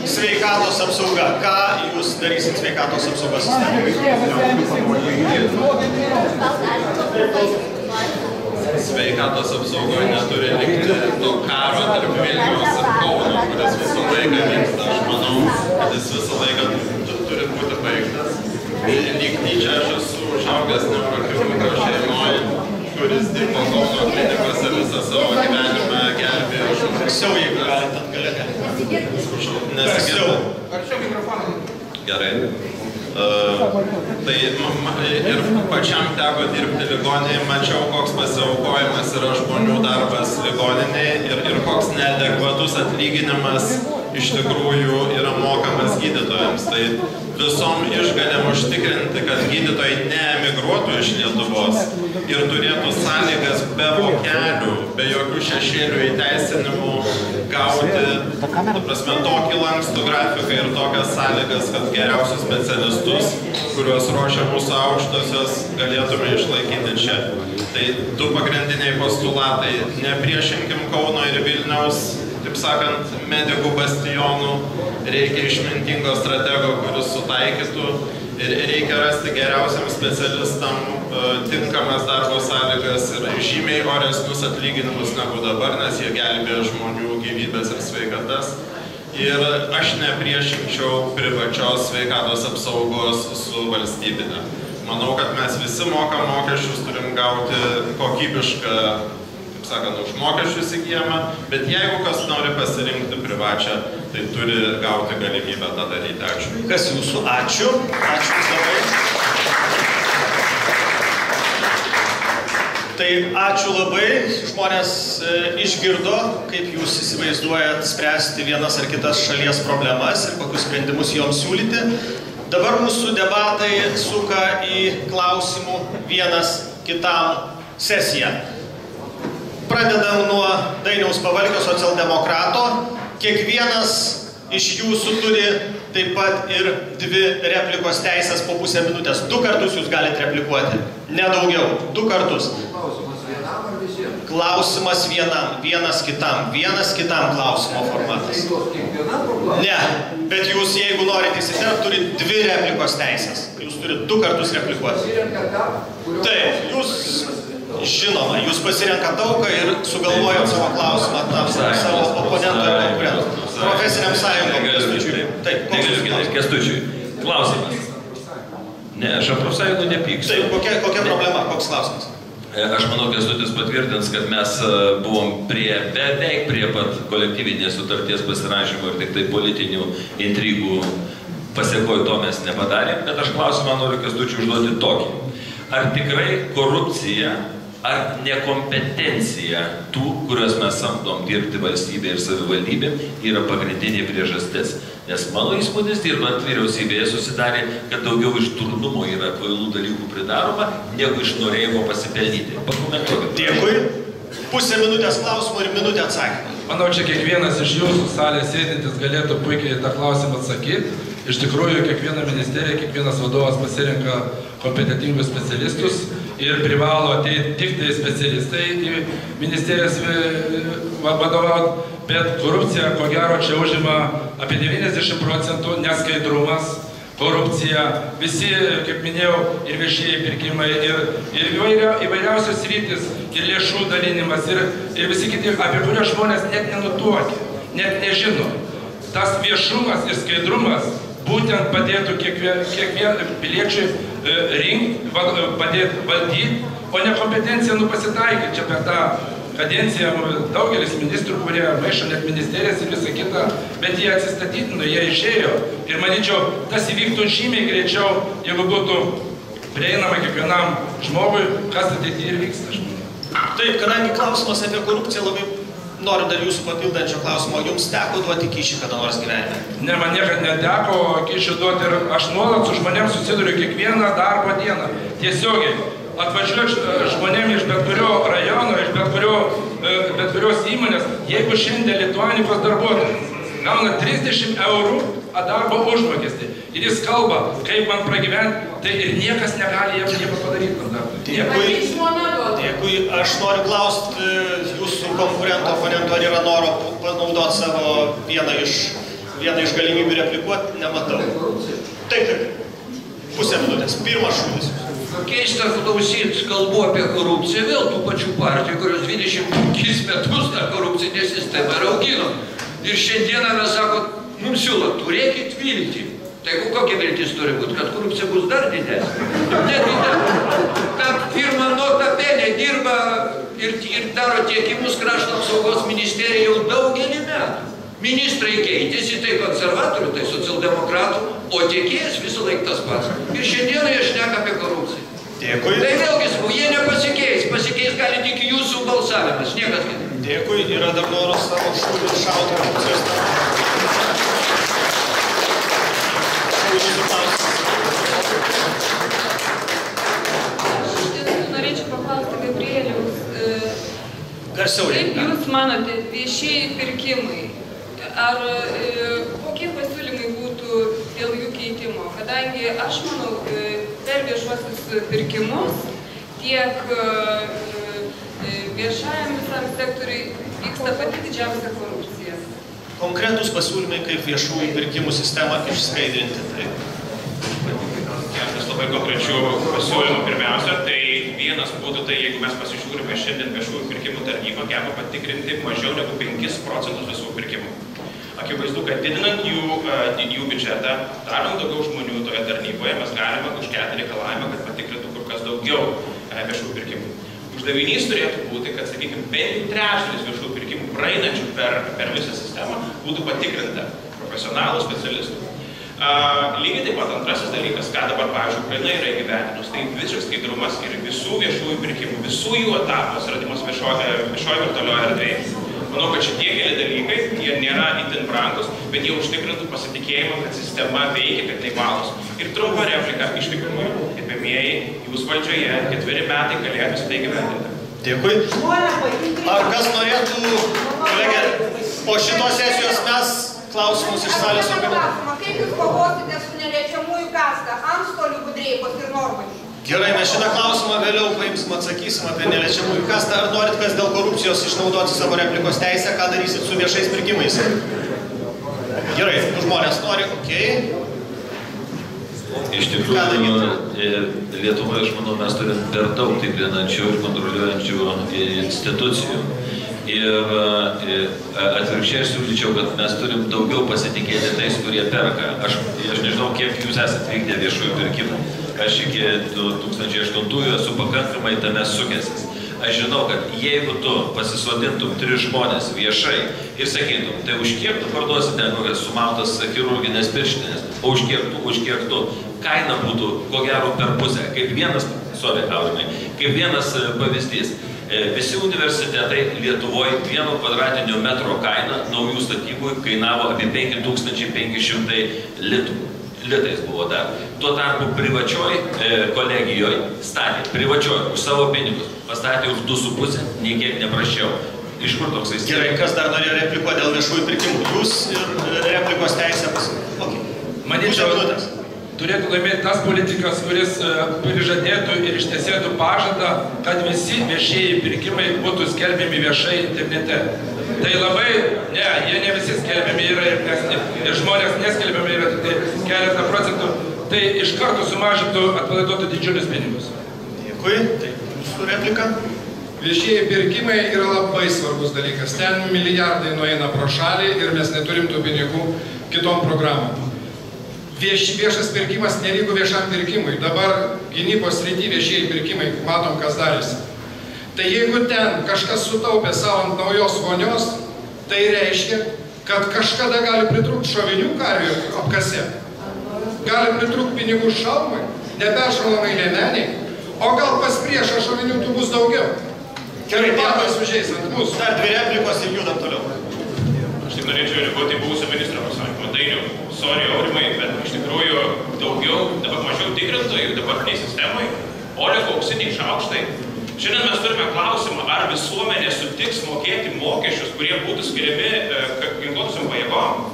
Sveikatos apsauga. Ką jūs darysit sveikatos apsaugos sistemoje? Sveikatos apsaugoje neturi likti to karo tarp Vilniaus ir Kauno, kuris visą laiką vyksta. Aš manau, kad jis visą laiką turi būti baigtas. Lyg tyčia aš esu užaugęs neurochirurgo šeimoje, kuris dirbo Kauno klinikose visą savo gyvenimą, gelbėjo žmonės. Garsiau, jeigu galite ant galėte. Garsiau. Garsiau mikrofoną. Gerai. Tai ir pačiam teko dirbti ligoninėje, mačiau, koks pasiaukojimas yra žmonių darbas ligoninėje ir koks neadekvatus atlyginimas iš tikrųjų yra mokamas gydytojams. Tai visom išgalėm užtikrinti, kad gydytojai neemigruotų iš Lietuvos ir turėtų sąlygas be vokelių, be jokių šešėlių įteisinimų gauti, tokį lankstų grafiką ir tokias sąlygas, kad geriausius specialistus, kuriuos ruošia mūsų aukštosios, galėtume išlaikyti čia. Tai du pagrindiniai postulatai. Nepriešinkim Kauno ir Vilniaus, taip sakant, medikų bastionų. Reikia išmintingo stratego, kuris sutaikytų. Ir reikia rasti geriausiam specialistam tinkamas darbo sąlygas ir žymiai oresnius atlyginimus negu dabar, nes jie gelbėja žmonių gyvybės ir sveikatas. Ir aš nepriešinčiau privačios sveikatos apsaugos su valstybinė. Manau, kad mes visi mokam mokesčius, turim gauti kokybišką, taip sakant, už mokesčius įgyjamą, bet jeigu kas nori pasirinkti privačią, tai turi gauti galimybę tą daryti. Ačiū. Kas jūsų? Ačiū. Ačiū labai. Tai ačiū labai. Žmonės išgirdo, kaip jūs įsivaizduojat spręsti vienas ar kitas šalies problemas ir kokius sprendimus joms siūlyti. Dabar mūsų debatai suka į klausimų vienas kitam sesiją. Pradedam nuo Dainiaus Pavalkio, socialdemokrato. Kiekvienas iš jūsų turi taip pat ir 2 replikos teisės po pusę minutės. 2 kartus jūs galite replikuoti. Nedaugiau. 2 kartus. Klausimas vienam, vienas kitam klausimo formatas. Ne, bet jūs, jeigu norite įsiterpti, turite 2 replikos teisės. Jūs turite 2 kartus replikuoti. Taip, jūs... Žinoma, jūs pasirenkat daugą ir sugalvojat savo klausimą tam savo oponentui ir konkurentui. Profesiniam sąjungom, Kęstučiui. Taip, Kęstučiui. Klausimas. Ne, aš profsąjungų nepyksiu. Taip, kokia problema, koks klausimas? Aš manau, Kęstutis patvirtins, kad mes buvom beveik prie pat kolektyvinės sutarties pasirašymo ir tik tai politinių intrigų pasiekoju to mes nepadarėm, bet aš klausimą noriu Kęstučiui užduoti tokį. Ar tikrai korupcija ar nekompetencija tų, kuriuos mes samdom dirbti valstybė ir savivaldybė, yra pagrindinė priežastis. Nes mano įspūdis, dirbant vyriausybėje, susidarė, kad daugiau iš durnumo yra kvailų dalykų pridaroma, negu iš norėjimo pasipelnyti. Pakomentuokit. Dėkui. Pusę minutės klausimų ir minutę atsakymą. Manau, čia kiekvienas iš jūsų salės sėdintis galėtų puikiai tą klausimą atsakyti. Iš tikrųjų, kiekviena ministerija, kiekvienas vadovas pasirenka kompetentingus specialistus ir privalo ateiti tik tai specialistai į ministerijas vadovauti, bet korupcija, ko gero, čia užima apie 90%, neskaidrumas, korupcija, visi, kaip minėjau, ir viešieji pirkimai, ir įvairiausios rytis, ir lėšų dalinimas, ir visi kiti, apie kuriuos žmonės net nenutuokia, net nežino. Tas viešumas ir skaidrumas būtent padėtų kiekvienam piliečiui rinkti, padėti valdyti, o ne kompetencija pasitaikyti. Čia per tą kadenciją daugelis ministrų, kurie maišo net ministerijas ir visą kitą, bet jie atsistatydino, jie išėjo. Ir manyčiau, tas įvyktų žymiai greičiau, jeigu būtų prieinama kiekvienam žmogui, kas ateityje ir vyksta. Taip, kadangi klausimas apie korupciją labai... Noriu dar jūsų papildančio klausimo. Jums teko duoti kyšį kada nors gyvenime? Ne, man niekad neteko kyšį duoti ir aš nuolat su žmonėms susiduriu kiekvieną darbo dieną. Tiesiogiai. Atvažiuoju žmonėms iš bet kurio rajono, iš bet kurios įmonės, jeigu šiandien Lituanikos darbuotojas gauna 30 eurų darbo užmokestį ir jis kalba, kaip man pragyventi, tai ir niekas negali jiems nieko padaryti. Dėkui. Aš noriu klausti jūsų konkurento, oponento, ar yra noro panaudoti savo vieną iš galimybių replikuoti, nematau. Taip. Pusę minutės. Pirmas šūvis. Keista klausyti kalbu apie korupciją vėl tų pačių partijų, kurios 25 metus tą korupcinę sistemą ir augino. Ir šiandieną mes sako, mums siūlo, turėkit viltį. Tai kokia viltis turi būti, kad korupcija bus dar didesnė? Ta firma Nota Bene dirba ir daro tiekimus krašto apsaugos ministerija jau daugelį metų. Ministrai keitėsi, tai konservatorių, tai socialdemokratų, o tiekėjas visą laiką tas pats. Ir šiandieną jie šneka apie korupciją. Dėkui. Tai vėlgi, jie nepasikeis, pasikeis gali tik jūsų balsavimas, niekas kitas. Dėkui, yra dar noras savo šūdį šauti korupcijos temą. Aš iš tiesų norėčiau paklausti Gabrieliaus. Garsiau. Kaip jūs manote, viešieji pirkimai ar kokie pasiūlymai būtų dėl jų keitimo? Kadangi aš manau, per viešuosius pirkimus tiek viešajam visam sektoriui vyksta pati didžiausia korupcija. Konkretus pasiūlymai, kaip viešųjų pirkimų sistemą išskaidrinti. Keletas labai konkrečių pasiūlymų. Pirmiausia, tai vienas būtų tai, jeigu mes pasižiūrime šiandien viešųjų pirkimų tarnybą, geba patikrinti mažiau negu 5% visų pirkimų. Akivaizdu, kad didinant jų biudžetą, darant daugiau žmonių toje tarnyboje, mes galime užkelti reikalavimą, kad patikrintų kur kas daugiau viešųjų pirkimų. Uždavinys turėtų būti, kad, sakykime, bent trečdalis viešųjų pirkimų praeinančių per visą sistemą būtų patikrinta profesionalų specialistų. Lygiai taip pat antrasis dalykas, ką dabar, pavyzdžiui, Ukraina yra įgyvendinus, tai visiškas skaidrumas ir visų viešųjų pirkimų, visų jų etapų atsiradimas viešoje virtualioje erdvėje. Manau, kad šitie keli dalykai, jie nėra itin brangus, bet jie užtikrintų pasitikėjimą, kad sistema veikia, kad tai valos. Ir trumpa replika, iš tikrųjų, gerbiamieji, jūs valdžioje 4 metai galėtų tai gyvendinti. Dėkui. Ar kas norėtų, kolegė, po šitos sesijos mes klausimus iš salės organizuojame? Kaip jūs kovosite su neliečiamųjų kasta, antstolių Budreikos ir Norvaišų? Gerai, mes šitą klausimą vėliau paimsim, atsakysim apie neliečiamųjų kastą. Ar norit kas dėl korupcijos išnaudoti savo replikos teisę, ką darysit su viešais pirkimais? Gerai, žmonės nori, okei. Iš tikrųjų, Lietuvoje, aš manau, mes turim per daug tikrinančių ir kontroliuojančių institucijų. Ir atvirkščiai aš siūlyčiau, kad mes turim daugiau pasitikėti tais, kurie perka. Aš nežinau, kiek jūs esate vykdę viešųjų pirkimų. Aš iki 2008 esu pakankamai tame sukęsis. Aš žinau, kad jeigu tu pasisodintum 3 žmonės viešai ir sakytum, tai už kiek tu parduosi ten kokias sumautas chirurginės pirštinės, o už kiek tu, kaina būtų ko gero per pusę. Kaip vienas pavyzdys. Visi universitetai Lietuvoje 1 kvadratinio metro kaina naujų statybų kainavo apie 5500 litų. Litais buvo dar. Tuo tarpu privačioj kolegijoje statė, privačioj, už savo pinigus, pastatė už 2,5, nei kiek neprašiau. Iš kur toksai stilius? Gerai, kas dar norėjo replikuoti dėl viešųjų pirkimų? Jūs ir replikos teisę Manyčiau, turėtų laimėti tas politikas, kuris prižadėtų ir ištesėtų pažadą, kad visi viešieji pirkimai būtų skelbiami viešai internete. Tai labai, jie ne visi skelbiami yra ir žmonės neskelbiami yra tik tai keletą procentų. Tai iš karto sumažintų, atpalaiduotų didžiulius pinigus. Dėkui. Tai jūsų replika? Viešieji pirkimai yra labai svarbus dalykas. Ten milijardai nueina pro šalį ir mes neturim tų pinigų kitom programom. Viešas pirkimas nelygu viešam pirkimui. Dabar gynybos srity viešieji pirkimai, matom, kas darėsi. Tai jeigu ten kažkas sutaupė savo ant naujos vonios, tai reiškia, kad kažkada gali pritrūkti šovinių karvių apkase. Gali pritrūkti pinigų šalmai, neperšalamai liemeniai, o gal pas priešą šovinių tų bus daugiau. Gerai, patas užeis ant mūsų. Dar 2 replikos ir judam toliau. Aš tik norėčiau reaguoti į buvusio ministro pasakymą. Dainių, sorry, Aurimai, bet iš tikrųjų daugiau, dabar mažiau tikrintojų dabartiniai sistemai, Olego auksiniai šaukštai. Šiandien mes turime klausimą, ar visuomenė sutiks mokėti mokesčius, kurie būtų skiriami ginkluotosiom pajėgom.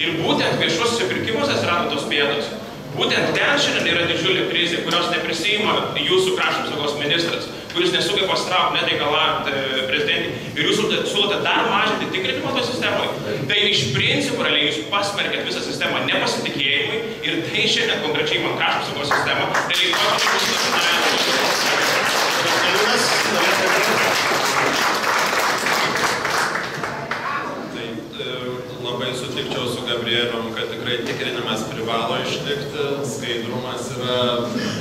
Ir būtent viešuosiuose pirkimuose atsirado tos bėdos. Būtent ten šiandien yra didžiulė krizė, kurios neprisiima jūsų krašto apsaugos ministras, kuris nesugeba pastraukti, net reikalavant prezidentį. Ir jūs siūlote dar mažinti tikrinimą to sistemoje. Tai iš principų realiai jūs pasmerkėt visą sistemą nepasitikėjimui ir tai šiandien konkrečiai man krašto apsaugos sistemą. Labai sutikčiau su Gabrielium, kad tikrai tikrinimas privalo išlikti, skaidrumas yra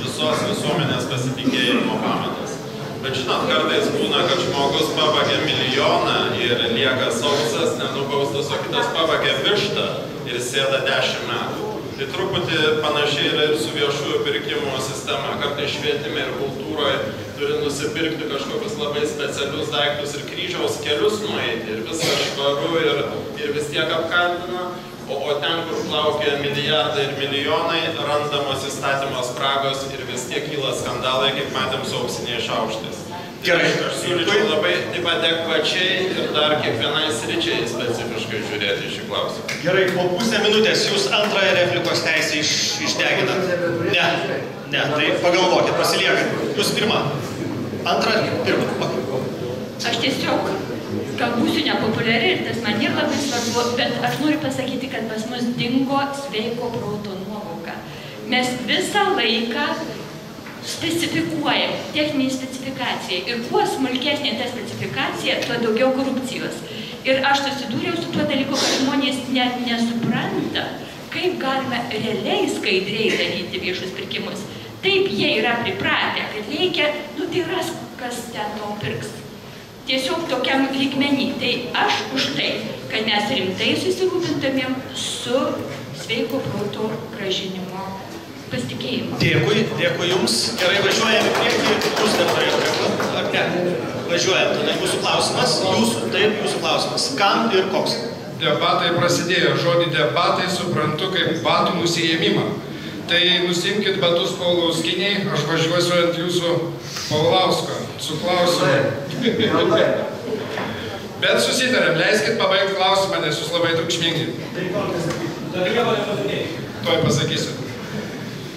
visos visuomenės pasitikėjimo pamatas. Bet žinot, kartais būna, kad žmogus pavagė milijoną ir lieka sausas, nenubaustas, o kitas pavagė vištą ir sėda 10 metų. Tai truputį panašiai yra ir su viešųjų pirkimų sistema. Kartais švietime ir kultūroje turi nusipirkti kažkokius labai specialius daiktus ir kryžiaus kelius nueiti ir viskas švaru ir vis tiek apkaltina. O ten, kur plaukia milijardai ir milijonai, randamos įstatymo spragos ir vis tiek kyla skandalai, kaip matėm su auksiniais šaukštais. Gerai, aš siūlyčiau labai adekvačiai ir dar kiekvienai sričiai specifiškai žiūrėti šį klausimą. Gerai, po pusę minutės jūs antrąją replikos teisę išdeginat. Ne, tai pagalvokit, pasiliekat. Jūs pirmą. Antrą, pirmą. Aš tiesiog gal būsiu nepopuliari ir tas man ir labai svarbu, bet aš noriu pasakyti, kad pas mus dingo sveiko proto nuovoka. Mes visą laiką specifikuojam, techninį specifikaciją. Ir kuo smulkesnė ta specifikacija, tuo daugiau korupcijos. Ir aš susidūriau su tuo dalyku, kad žmonės net nesupranta, kaip galime realiai skaidriai daryti viešus pirkimus. Taip jie yra pripratę, kad reikia, tai ras, kas ten to pirks. Tiesiog tokiam lygmenį. Tai aš už tai, kad mes rimtai susirūpintumėm su sveiko proto grąžinimo pasitikėjimo. Dėkui jums. Gerai, važiuojame į priekį. Jūs dar norėjote reaguoti, ar ne? Važiuojam. Tada jūsų klausimas. Jūsų klausimas. Kam ir koks? Debatai prasidėjo. Žodį debatai suprantu kaip batų nusiėmimą. Tai nusimkit batus Paulauskiniai, aš važiuosiu ant jūsų Paulausko su klausimu. Bet susitarėm, leiskit pabaigti klausimą, nes jūs labai triukšmingi. Tuoj pasakysiu.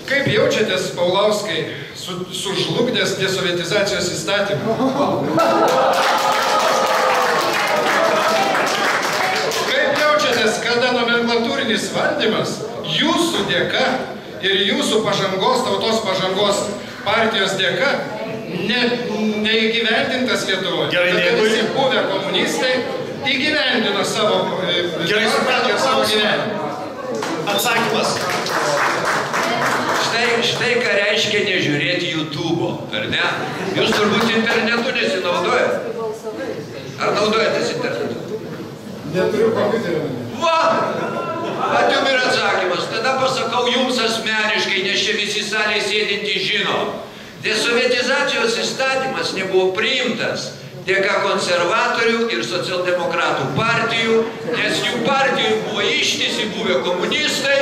Kaip jaučiatės, Paulauskai, sužlugdęs desovietizacijos įstatymą? Kaip jaučiatės, kada nomenklatūrinis valdymas jūsų dėka ir jūsų pažangos, tautos pažangos partijos dėka neįgyvendintas Lietuvoje? Gerai, dėkui. Visi buvę komunistai įgyvendino savo gyvenimą. Atsakymas. Štai ką reiškia nežiūrėti YouTube'o, ar ne? Jūs turbūt internetu nesinaudojate? Ar naudojatės internetu? Neturiu kompiuterio. Va! At jums ir atsakymas. Tada pasakau jums asmeniškai, nes čia visi salėje sėdintys žino. Desovietizacijos įstatymas nebuvo priimtas dėka konservatorių ir socialdemokratų partijų, nes jų partijų buvo ištisi buvę komunistai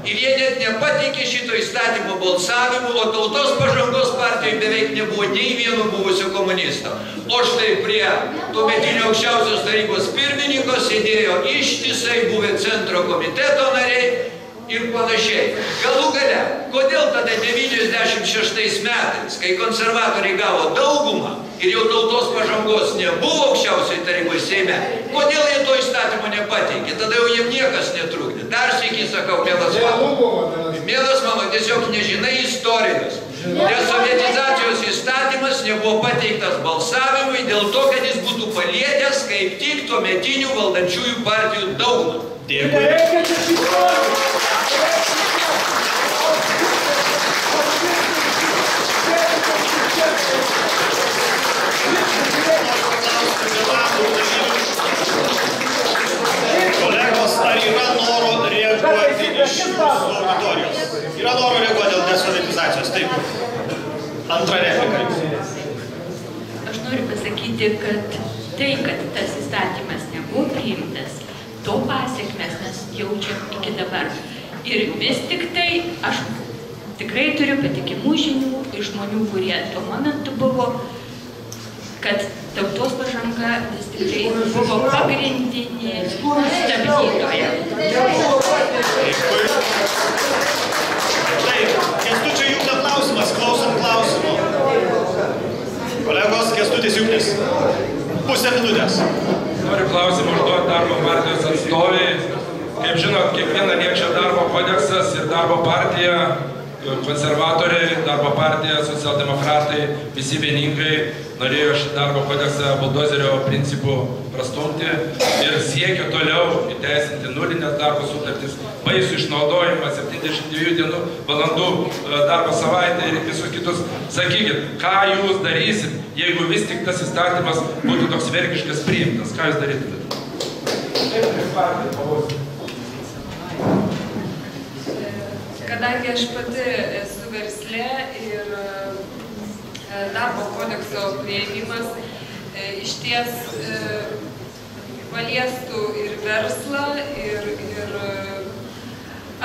ir jie net nepateikė šito įstatymo balsavimu, o tautos pažangos partijoje beveik nebuvo nei vieno buvusio komunisto. O štai prie tuometinio aukščiausios tarybos pirmininko sėdėjo ištisai buvę centro komiteto nariai ir panašiai. Galų gale, kodėl tada 96 metais, kai konservatoriai gavo daugumą ir jau tautos pažangos nebuvo aukščiausioje taryboje Seime, kodėl jie to įstatymo nepateikė? Tada jau jiem niekas netrukdė. Dar sykį sakau, mielas mano, tiesiog nežinai istorijos. Desovietizacijos įstatymas nebuvo pateiktas balsavimui dėl to, kad jis būtų palietęs kaip tik tuometinių valdančiųjų partijų daugumą. Dėkui. Kolegos, ar yra noro reaguoti iš jūsų auditorijos? Yra noro reaguoti dėl desovietizacijos? Taip. Antra replika. Aš noriu pasakyti, kad tai, kad tas įstatymas nebuvo priimtas, to pasiekmes mes jaučiam iki dabar. Ir vis tik tai aš tikrai turiu patikimų žinių iš žmonių, kurie tuo momentu buvo, kad tautos pažanga vis tik tai buvo pagrindinė stabdytoja. Taip, Kęstučiui Juknio klausimas, klausom klausimo. Kolegos, Kęstutis Juknis. Pusę minutės. Noriu klausimą užduoti darbo partijos atstoviai. Kaip žinot, kiekvieną liečia darbo kodeksas ir darbo partija, konservatoriai, darbo partija, socialdemokratai, visi vieningai norėjo šį darbo kodeksą buldozerio principų prastumti ir siekia toliau įteisinti nulinės darbo sutartis, baisų išnaudojimą, 72 valandų darbo savaitę ir visus kitus. Sakykit, ką jūs darysit, jeigu vis tik tas įstatymas būtų toks vergiškas priimtas? Ką jūs darytumėte? Kadangi aš pati esu verslė ir darbo kodekso priėmimas iš ties paliestų ir verslą ir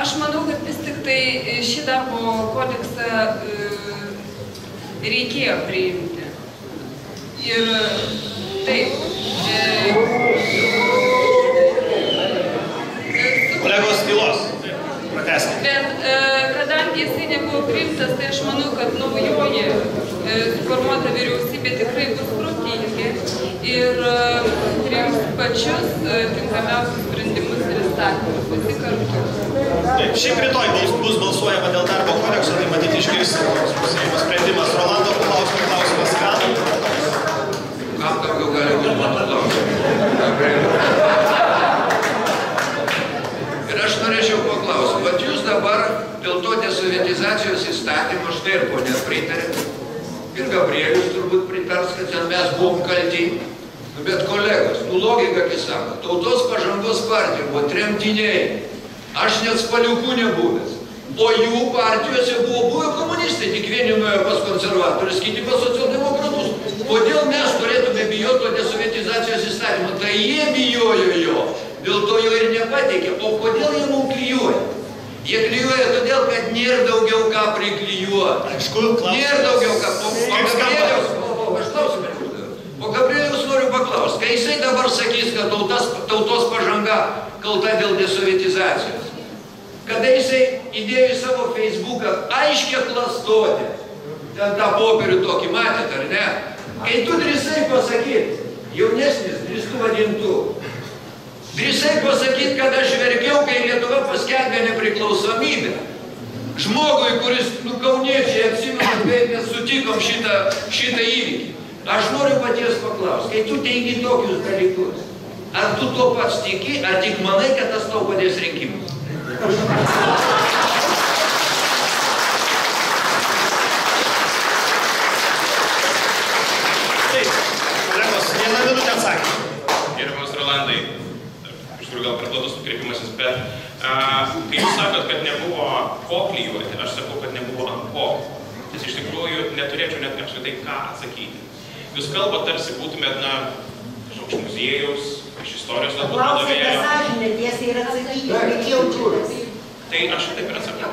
aš manau, kad vis tik tai šį darbo kodeksą reikėjo priimti. Ir taip. Kolegos tylos. Pratęskime. Bet kadangi jisai nebuvo priimtas, tai aš manau, kad naujoji suformuota vyriausybė tikrai bus protingi ir priims pačius tinkamiausius sprendimus ir įstatymus visi kartu. Taip, šiaip rytoj bus balsuojama dėl darbo kodekso, tai matyti išgirsim sprendimas. Rolando Paulausko klausimas, Kam daugiau gali būti mano klausimas? Ir aš norėčiau paklausti, bet jūs dabar dėl to desovietizacijos įstatymo, štai ir ponė pritarė, ir Gabrielius turbūt pritars, kad ten mes buvom kalti. Bet kolegos, logika, kai sako, Tautos pažangos partija buvo tremtiniai, aš net spaliukų nebuvęs, o jų partijose buvo buvę komunistai, tik vieni nuėjo pas konservatorius, kiti pas socialdemokratus. Kodėl mes turėtume bijoti to desovietizacijos įstatymą? Tai jie bijojo jo. Dėl to jo ir nepateikė. O kodėl jie mums klijuoja? Jie klijuoja todėl, kad nėra daugiau ką priklijuoti. Nėra daugiau ką. O Gabrielius noriu paklausti, kai jisai dabar sakys, kad tautos pažanga kalta dėl desovietizacijos, kada jisai įdėjo į savo Facebooką aiškę klastotę, ten tą popierių tokį matėt, ar ne? Kai tu drįsai pasakyti, jaunesnis drįstų vadintų, drįsai pasakyti, kad aš verkiau, kai Lietuva paskelbė nepriklausomybę. Žmogui, kuris, kauniečiai, atsimenu, kaip mes sutikom šitą įvykį. Aš noriu paties paklausti, kai tu teigi tokius dalykus, ar tu to pats tiki, ar tik manai, kad tas tau padės rinkimus? Taip, kolegos, 1 minutę atsakymą. Gerbiamas Rolandai, iš tikrųjų gal per platus nukreipimasis, bet kai jūs sakot, kad nebuvo ko klijuoti, aš sakau, kad nebuvo ant ko. Nes iš tikrųjų neturėčiau net apskritai ką atsakyti. Jūs kalbate, tarsi būtumėt, kažkoks muziejaus, iš istorijos galbūt vadovėlio. Sąžinė tiesiai ir atsakyti, kaip jaučiatės. Tai aš taip ir atsakau.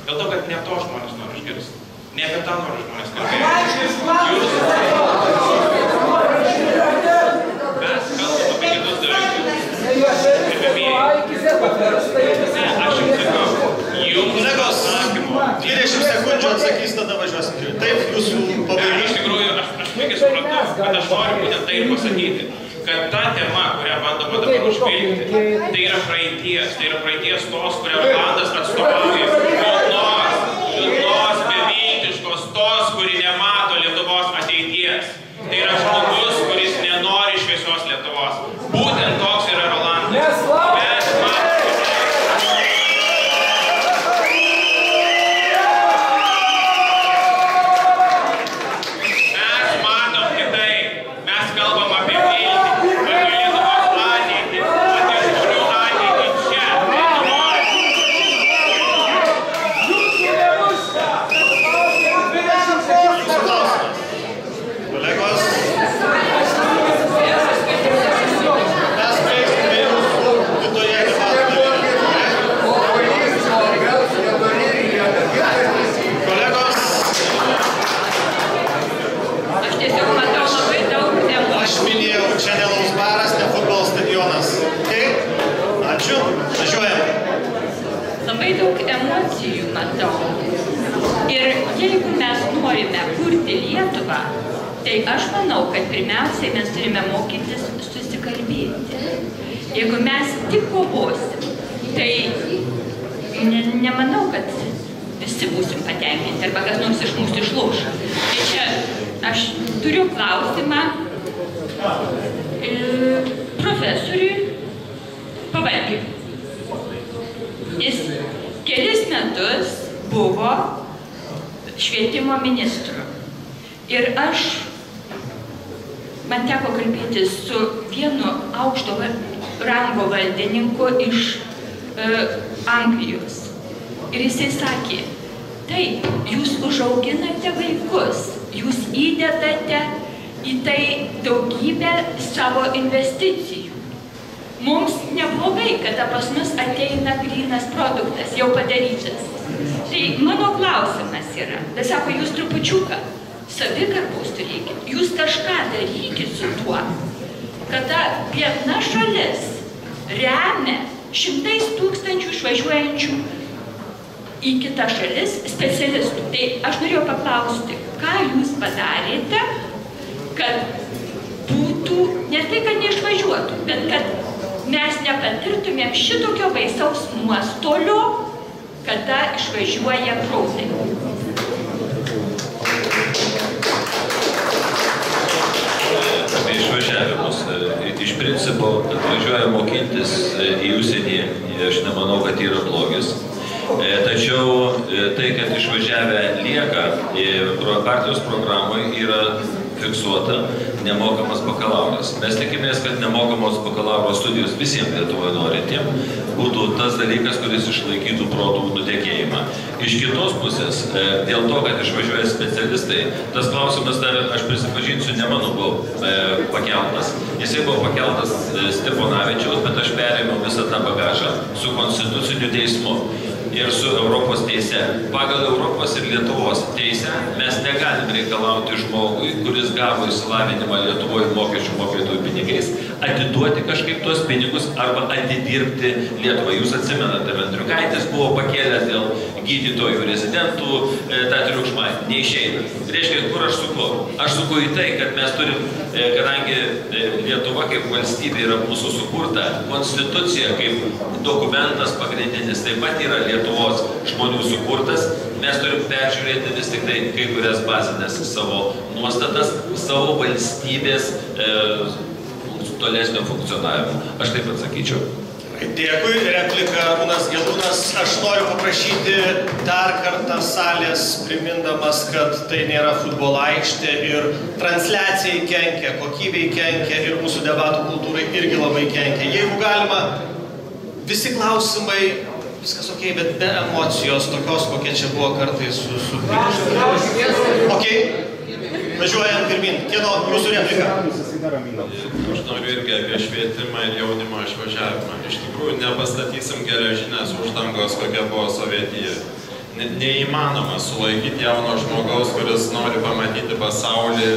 Dėl to, kad ne to žmonės nori išgirsti. Ne apie tą nori žmonės kalbėti. Mes kalbam apie kitus dalykus. Aš jums sakau, jums atsakymo. 20 sekundžių atsakys, tada važiuosim. Taip, jūsų pabaigai. Iš tikrųjų, aš puikiai suprantu, kad aš noriu būtent tai ir pasakyti, kad ta tema, kurią bandoma dabar užvilgti, tai yra praeities tos, kurią Rolandas atstovauja, liūdnos, beviltiškos tos, kuri nemato Lietuvos ateities. Tai yra žmogus, kuris nenori šviesios Lietuvos. Būtent toks yra Rolandas. Labai daug emocijų matau. Ir jeigu mes norime kurti Lietuvą, tai aš manau, kad pirmiausiai mes turime mokytis susikalbėti. Jeigu mes tik kovosim, tai nemanau, kad visi būsim patenkinti arba kas nors iš mūsų išlauš. Tai čia aš turiu klausimą profesoriui Pavalgiui. Jis kelis metus buvo švietimo ministru. Ir man teko kalbėtis su vienu aukšto rango valdininku iš Anglijos. Ir jisai sakė, taip, jūs užauginate vaikus, jūs įdedate į tai daugybę savo investicijų. Mums neblogai, kada pas mus ateina grynas produktas, jau padarytas. Tai mano klausimas yra, bet sako, jūs trupučiuką savigarbos turėkit. Jūs kažką darykit su tuo, kada viena šalis remia 100 tūkstančių išvažiuojančių į kitą šalis specialistų. Tai aš norėjau paklausti, ką jūs padarėte, kad būtų, ne tai, kad neišvažiuotų, bet kad mes nepatirtumėm šitokio baisaus nuostolio, kada išvažiuoja protai. Apie išvažiavimus. Iš principo, atvažiuoja mokintis į užsienį, aš nemanau, kad yra blogis. Tačiau tai, kad išvažiavę lieka, partijos programoje yra fiksuota nemokamas bakalauras. Mes tikimės, kad nemokamos bakalauro studijos visiems Lietuvoje norintiems būtų tas dalykas, kuris išlaikytų protų nutekėjimą. Iš kitos pusės, dėl to, kad išvažiuoja specialistai, tas klausimas dar, aš prisipažinsiu, ne mano buvo pakeltas. Jisai buvo pakeltas Steponavičiaus, bet aš perėmiau visą tą bagažą su Konstituciniu teismu ir su Europos teise. Pagal Europos ir Lietuvos teisę mes negalim reikalauti žmogui, kuris gavo išsilavinimą Lietuvoje mokesčių mokėtojų pinigais, atiduoti kažkaip tuos pinigus arba atidirbti Lietuvą. Jūs atsimenate, Vendriukaitis buvo pakėlęs dėl gydytojų rezidentų tą triukšmą. Neišeina. Reiškia, kur aš suku? Aš suku į tai, kad mes turim, kadangi Lietuva kaip valstybė yra mūsų sukurta, konstitucija kaip dokumentas pagrindinis taip pat yra Lietuvos žmonių sukurtas, mes turim peržiūrėti vis tik tai kai kurias bazinės savo nuostatas, savo valstybės tolesnio funkcionavimo. Aš taip atsakyčiau. Dėkui, replika Arūnas Gelūnas. Aš noriu paprašyti dar kartą salės, primindamas, kad tai nėra futbolo aikštė ir transliacijai kenkia, kokybei kenkia ir mūsų debatų kultūrai irgi labai kenkia. Jeigu galima, visi klausimai, viskas ok, bet be emocijos, tokios, kokie čia buvo kartais su... Ok, važiuojam pirmin. Kieno jūsų replika? Aš noriu irgi apie švietimą ir jaunimo išvažiavimą. Iš tikrųjų, nepastatysim geležinės uždangos, kokia buvo Sovietija. Neįmanoma sulaikyti jauno žmogaus, kuris nori pamatyti pasaulį,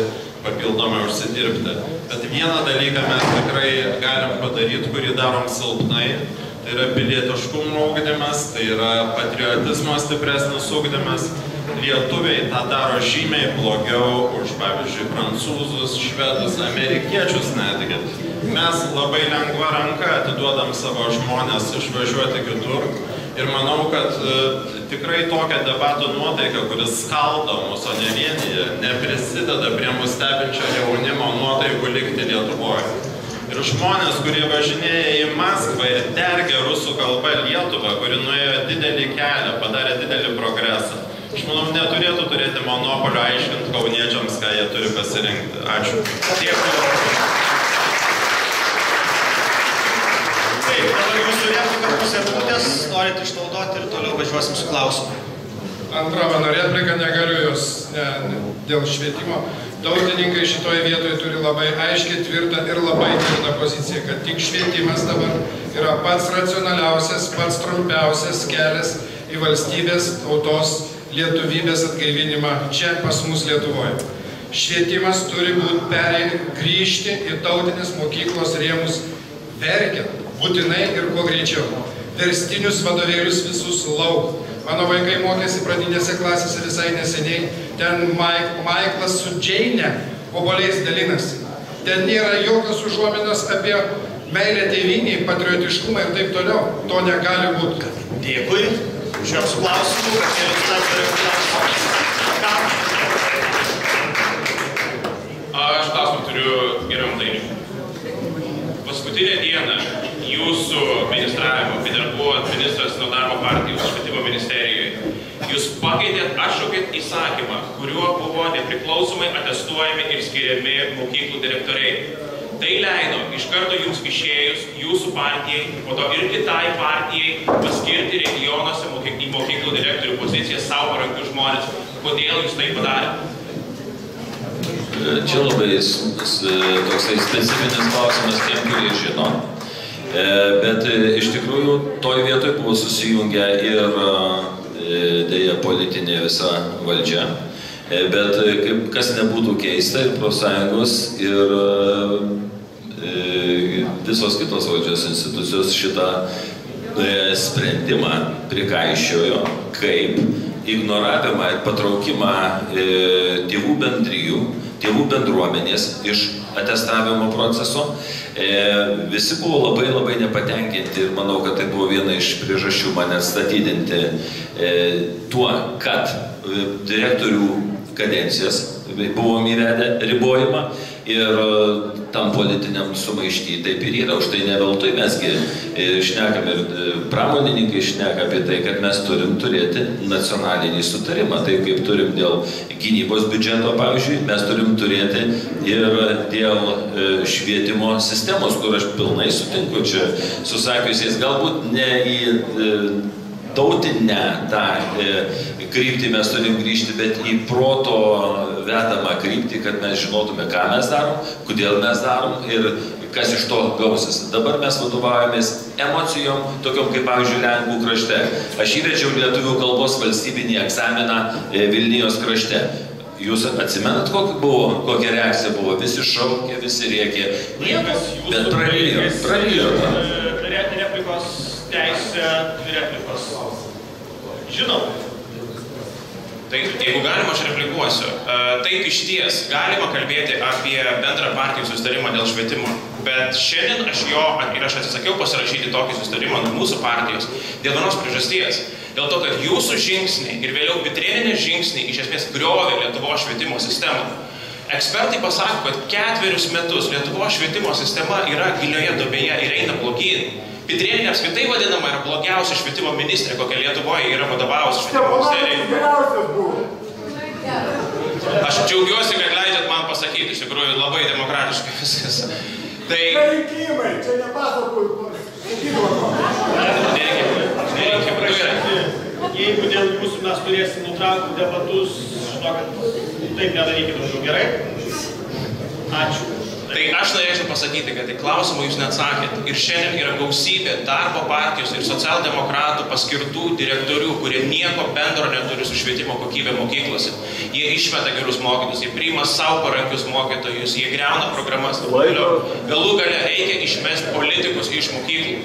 papildomai užsidirbti. Bet vieną dalyką mes tikrai galim padaryti, kurį darom silpnai. Tai yra pilietiškumo ugdymas, tai yra patriotizmo stipresnis ugdymas. Lietuviai tą daro žymiai blogiau už, pavyzdžiui, prancūzus, švedus, amerikiečius netgi. Mes labai lengva ranka atiduodam savo žmonės išvažiuoti kitur. Ir manau, kad tikrai tokia debatų nuotaika, kuris skaldo mus, o ne vienyje, neprisideda prie mus stebinčio jaunimo nuotaikų likti Lietuvoje. Ir žmonės, kurie važinėja į Maskvą ir dergia rusų kalbą Lietuvą, kuri nuėjo didelį kelią, padarė didelį progresą. Aš manau, neturėtų turėti monopolio aiškinti kauniečiams, ką jie turi pasirinkti. Ačiū. Dėkui. Taip, dabar jūsų replika pusė minutės, norit išnaudoti ir toliau važiuosim su klausimu. Antra mano replika, negaliu jos dėl švietimo. Tautininkai šitoje vietoje turi labai aiškiai tvirtą ir labai tvirtą poziciją, kad tik švietimas dabar yra pats racionaliausias, pats trumpiausias kelias į valstybės, tautos, lietuvybės atgaivinimą čia pas mus Lietuvoje. Švietimas turi grįžti į tautinės mokyklos rėmus verkiant, būtinai ir kuo greičiau. Verstinius vadovėlius visus lauk. Mano vaikai mokėsi pradinėse klasėse visai neseniai. Ten Maiklas su Džeine obuoliais dalinasi. Ten nėra jokios užuominos apie meilę tėvynei, patriotiškumą ir taip toliau. To negali būti. Dėkui. Už jūsų klausimų, Aš klausimą turiu gerbiamam Dainiui. Paskutinę dieną jūsų ministravimo, kai dar buvot ministras nuo darbo partijos švietimo ministerijoje, jūs pakeitėt, atšaukėt įsakymą, kuriuo buvo nepriklausomai atestuojami ir skiriami mokyklų direktoriai. Tai leido iš karto jums išėjus jūsų partijai, po to ir kitai partijai paskirti regionuose į mokyklų direktorių poziciją savo parankių žmonės. Kodėl jūs tai padarėte? Čia labai toksai specifinis klausimas tiem, kurie žino. Bet iš tikrųjų toj vietoj buvo susijungę ir dėja politinė visa valdžia. Bet kas nebūtų keista, ir profsąjungos, ir visos kitos valdžios institucijos šitą sprendimą prikaiščiojo kaip ignoravimą ir patraukimą tėvų bendrijų, tėvų bendruomenės iš atestavimo proceso. Visi buvo labai nepatenkinti ir manau, kad tai buvo viena iš priežasčių mane atstatydinti tuo, kad direktorių kadencijas buvom įvedę ribojimą ir tam politiniam sumaišty taip ir yra. Už tai ne veltui mesgi šnekam ir pramonininkai šneka apie tai, kad mes turim turėti nacionalinį sutarimą. Taip kaip turim dėl gynybos biudžeto, pavyzdžiui, mes turim turėti ir dėl švietimo sistemos, kur aš pilnai sutinku čia susakiusiais, galbūt ne į tautinę tą kryptį mes turim grįžti, bet į proto vedamą kryptį, kad mes žinotume, ką mes darom, kodėl mes darom ir kas iš to gausis. Dabar mes vadovaujamės emocijom, tokiom kaip, pavyzdžiui, Lenkų krašte. Aš įvedžiau lietuvių kalbos valstybinį egzaminą Vilnijos krašte. Jūs atsimenat, kokia reakcija buvo? Visi šaukė, visi rėkė. Bet prarijo tą. Replikos teisė, replikos. Žinau. Tai jeigu galima, aš replikuosiu. Taip iš ties galima kalbėti apie bendrą partijų susitarimą dėl švietimo, bet šiandien aš atsisakiau pasirašyti tokį susitarimą nuo mūsų partijos dėl vienos priežasties. Dėl to, kad jūsų žingsniai ir vėliau Pitrėnienės žingsniai iš esmės griovė Lietuvos švietimo sistemą. Ekspertai pasako, kad 4 metus Lietuvos švietimo sistema yra gilioje duobėje ir eina blogyn. Pitrėnienė apskritai vadinama yra blogiausia švietimo ministrė, kokia Lietuvoje yra vadovavusi švietimo ministerijai. Aš džiaugiuosi, kad leidžiat man pasakyti, iš tikrųjų labai demokratiškai viskas. Tai... Rinkimai, čia nepasakoju. Jeigu dėl jūsų mes turėsim nutraukti debatus, žinokit, taip nedarykit daugiau, gerai? Ačiū. Tai aš norėčiau pasakyti, kad į klausimą jūs neatsakėt. Ir šiandien yra gausybė darbo partijos ir socialdemokratų paskirtų direktorių, kurie nieko bendro neturi su švietimo kokybė mokyklose. Jie išmeta gerus mokytus, jie priima savo parankius mokytojus, jie griauna programas. Galų gale reikia išmesti politikus iš mokyklų.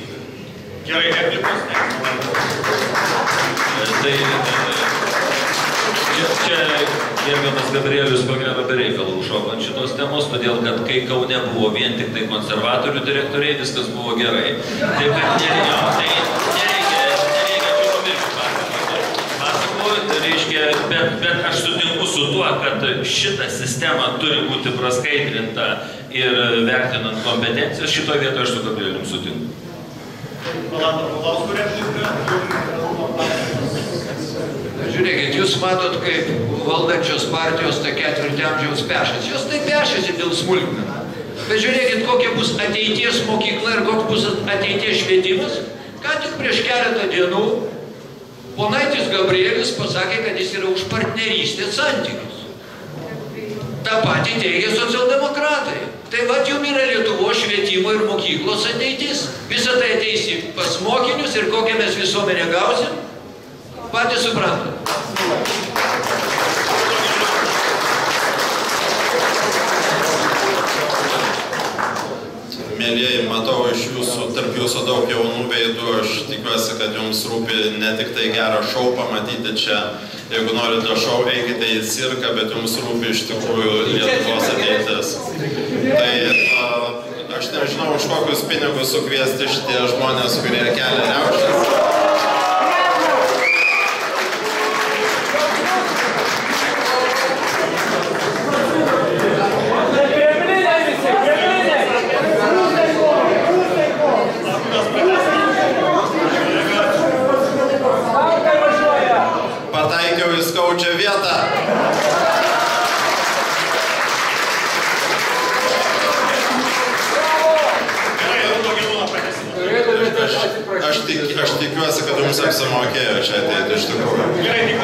Gerai, replikos. Čia gerbiamas Gabrielius pagrėba be reikalų užšoko ant šitos temos, todėl kad kai Kaune buvo vien tik tai konservatorių direktoriai, viskas buvo gerai. Taip kad nereikia čia pamiršti pasakoti, bet aš sutinku su tuo, kad šita sistema turi būti praskaidrinta ir vertinant kompetencijas, šitoje vietoje aš su Gabrielium sutinku. Žiūrėkit, jūs matot, kaip valdančios partijos ta 4 amžiaus pešasi. Jos tai pešasi dėl smulkmenų. Bet žiūrėkit, kokia bus ateities mokykla ir koks bus ateities švietimas. Ką tik prieš keletą dienų ponaitis Gabrielis pasakė, kad jis yra už partnerystės santykius. Ta pati teigia socialdemokratai. Tai vat jums yra Lietuvos švietimo ir mokyklos ateitis. Visą tai ateis pas mokinius ir kokią mes visuomenę gausim, patys suprantam. Mėlyjeji, matau iš jūsų, tarp jūsų daug jaunų veidų, aš tikiuosi, kad jums rūpi ne tik tai gerą šou pamatyti čia. Jeigu norite šou, eikite į cirką, bet jums rūpi iš tikrųjų Lietuvos ateitis. Tai aš nežinau, už kokius pinigus sukviesti šitie žmonės, kurie kelia riaušes. Pataikiau į skaudžią vietą. Aš tikiuosi, kad jums apsimokėjo čia ateiti iš tikrųjų.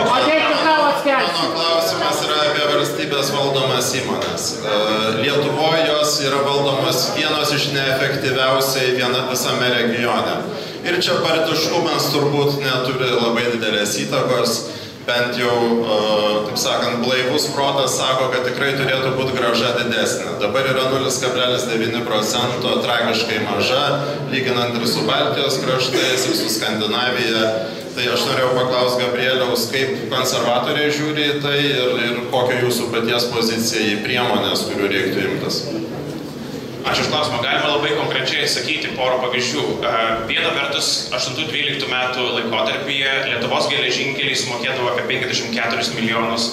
Mano klausimas yra apie valstybės valdomas įmonės. Lietuvoje jos yra valdomos vienos iš neefektyviausiai visame regione. Ir čia partiškumas turbūt neturi labai didelės įtakos, bent jau, taip sakant, blaivus protas sako, kad tikrai turėtų būti grąža didesnė. Dabar yra 0,9%, tragiškai maža, lyginant ir su Baltijos kraštais, ir su Skandinavija. Tai aš norėjau paklausti Gabrieliaus, kaip konservatoriai žiūri į tai ir kokia jūsų paties pozicija į priemonės, kurių reiktų imtis. Ačiū už klausimą. Galima labai konkrečiai sakyti porą pavyzdžių. Viena vertus, 8-12 metų laikotarpyje Lietuvos geležinkeliai sumokėdavo apie 54 milijonus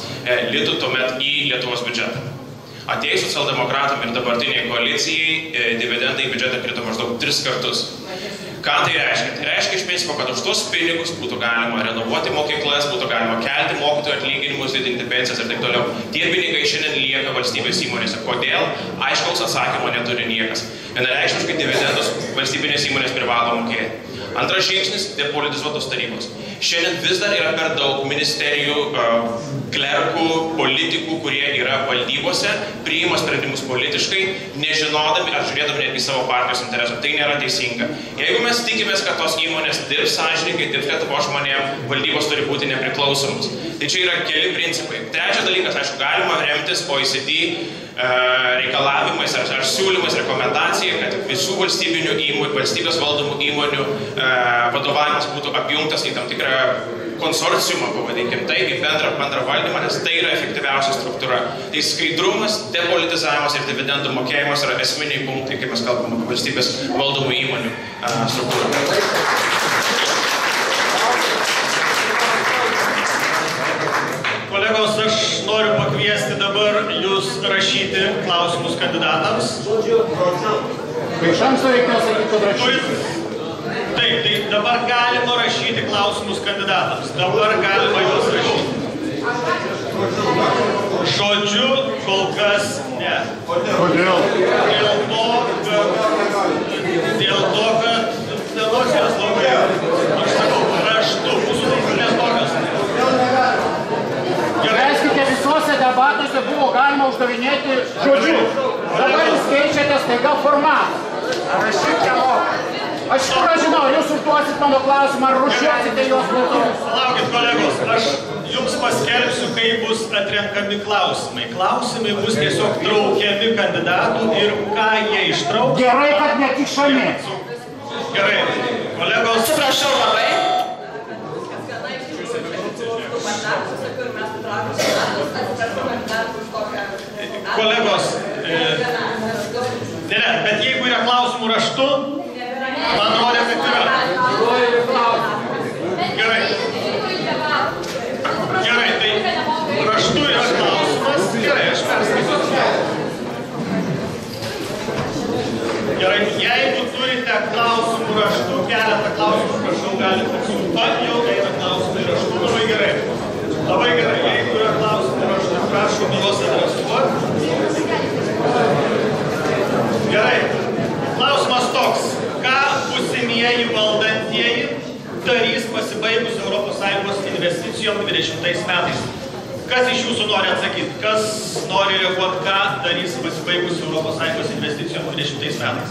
litų tuomet į Lietuvos biudžetą. Atėjus socialdemokratam ir dabartiniai koalicijai, dividendai į biudžetą krito maždaug 3 kartus. Ką tai reiškia? Tai reiškia iš principo, kad už tos pinigus būtų galima renovuoti mokyklas, būtų galima kelti mokytojų atlyginimus, didinti pensijas ir taip toliau. Tie pinigai šiandien lieka valstybės įmonėse. Kodėl? Aiškaus atsakymo neturi niekas. Vienareikšmiškai dividendus valstybinės įmonės privalo mokėti. Antras žingsnis – depolitizuotos tarybos. Šiandien vis dar yra per daug ministerijų, klerkų, politikų, kurie yra valdybose, priima sprendimus politiškai, nežinodami ar žiūrėdami netgi savo partijos interesų. Tai nėra teisinga. Jeigu mes tikimės, kad tos įmonės dirbs sąžininkai, dirbs Lietuvos žmonėm, valdybos turi būti nepriklausomus. Tai čia yra keli principai. Trečias dalykas, aišku, galima remtis OECD reikalavimais ar siūlymais, rekomendacija, kad visų valstybinių įmonių, valstybės valdomų įmonių vadovavimas būtų apjungtas į tam tikrą konsorciumą, pavadinkim tai, į bendrą valdymą, nes tai yra efektyviausia struktūra. Tai skaidrumas, depolitizavimas ir dividendų mokėjimas yra esminiai punktai, kai mes kalbame apie valstybės valdomų įmonių struktūrą. Kolegos, aš noriu pakviesti dabar jūs rašyti klausimus kandidatams. Iš anksto reikėjo sakyti, kad rašyti. Taip, tai dabar galima rašyti klausimus kandidatams. Dabar galima juos rašyti. Žodžiu, kol kas ne. Kodėl? Dėl to, kad emocijos labai, aš sakau, raštu, mūsų taisyklės tokios. Leiskite, visuose debatuose buvo galima uždavinėti žodžiu. Dabar jūs keičiate staiga formatą. Rašykite moką. Aš iš kur žinau, jūs užduosit mano klausimą, ar rušiuosite juos klausimus. Palaukit, kolegos, aš jums paskelbsiu, kaip bus atrenkami klausimai. Klausimai bus tiesiog traukiami kandidatų ir ką jie ištrauks. Gerai, kad nekišami. Gerai, kolegos. Atsiprašau labai. Kolegos, ne, bet jeigu yra klausimų raštu, man rodė, kad yra. Gerai. Gerai, tai raštu yra klausimas. Gerai, aš perskaitysiu. Gerai, jeigu turite klausimų raštu, keletą klausimų prašau, galite atsiųsti. Jau eina klausimai raštu, labai gerai. Labai gerai, jeigu yra klausimų raštu, prašom juos adresuoti. Gerai, klausimas toks. Ką būsimieji valdantieji darys pasibaigus ES investicijom 20 metais? Kas iš jūsų nori atsakyti? Kas nori reaguoti, ką darys pasibaigus ES investicijom 20 metais?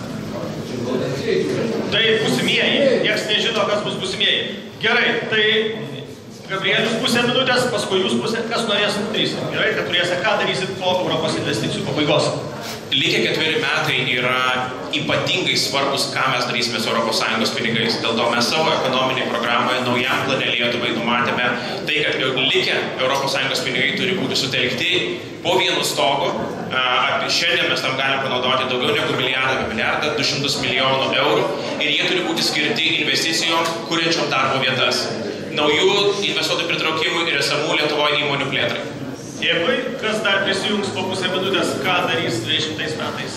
Tai būsimieji. Niekas nežino, kas bus būsimieji. Gerai, tai Gabrielius pusę minutės, paskui jūs pusę, kas norės 3. Gerai, kad turėsite, ką darysit po Europos investicijų pabaigos. Likę 4 metai yra ypatingai svarbus, ką mes darysime su ES pinigais. Dėl to mes savo ekonominėje programoje naujam plane Lietuvai numatėme tai, kad likę ES pinigai turi būti sutelkti po vienu stogu. Šiandien mes tam galime panaudoti daugiau negu milijardą 200 milijonų eurų ir jie turi būti skirti investicijom, kuriančiom darbo vietas, naujų investuotojų pritraukimui ir esamų Lietuvoje įmonių plėtrai. Dėkui, kas dar prisijungs po pusę minutės, ką darys 20 metais?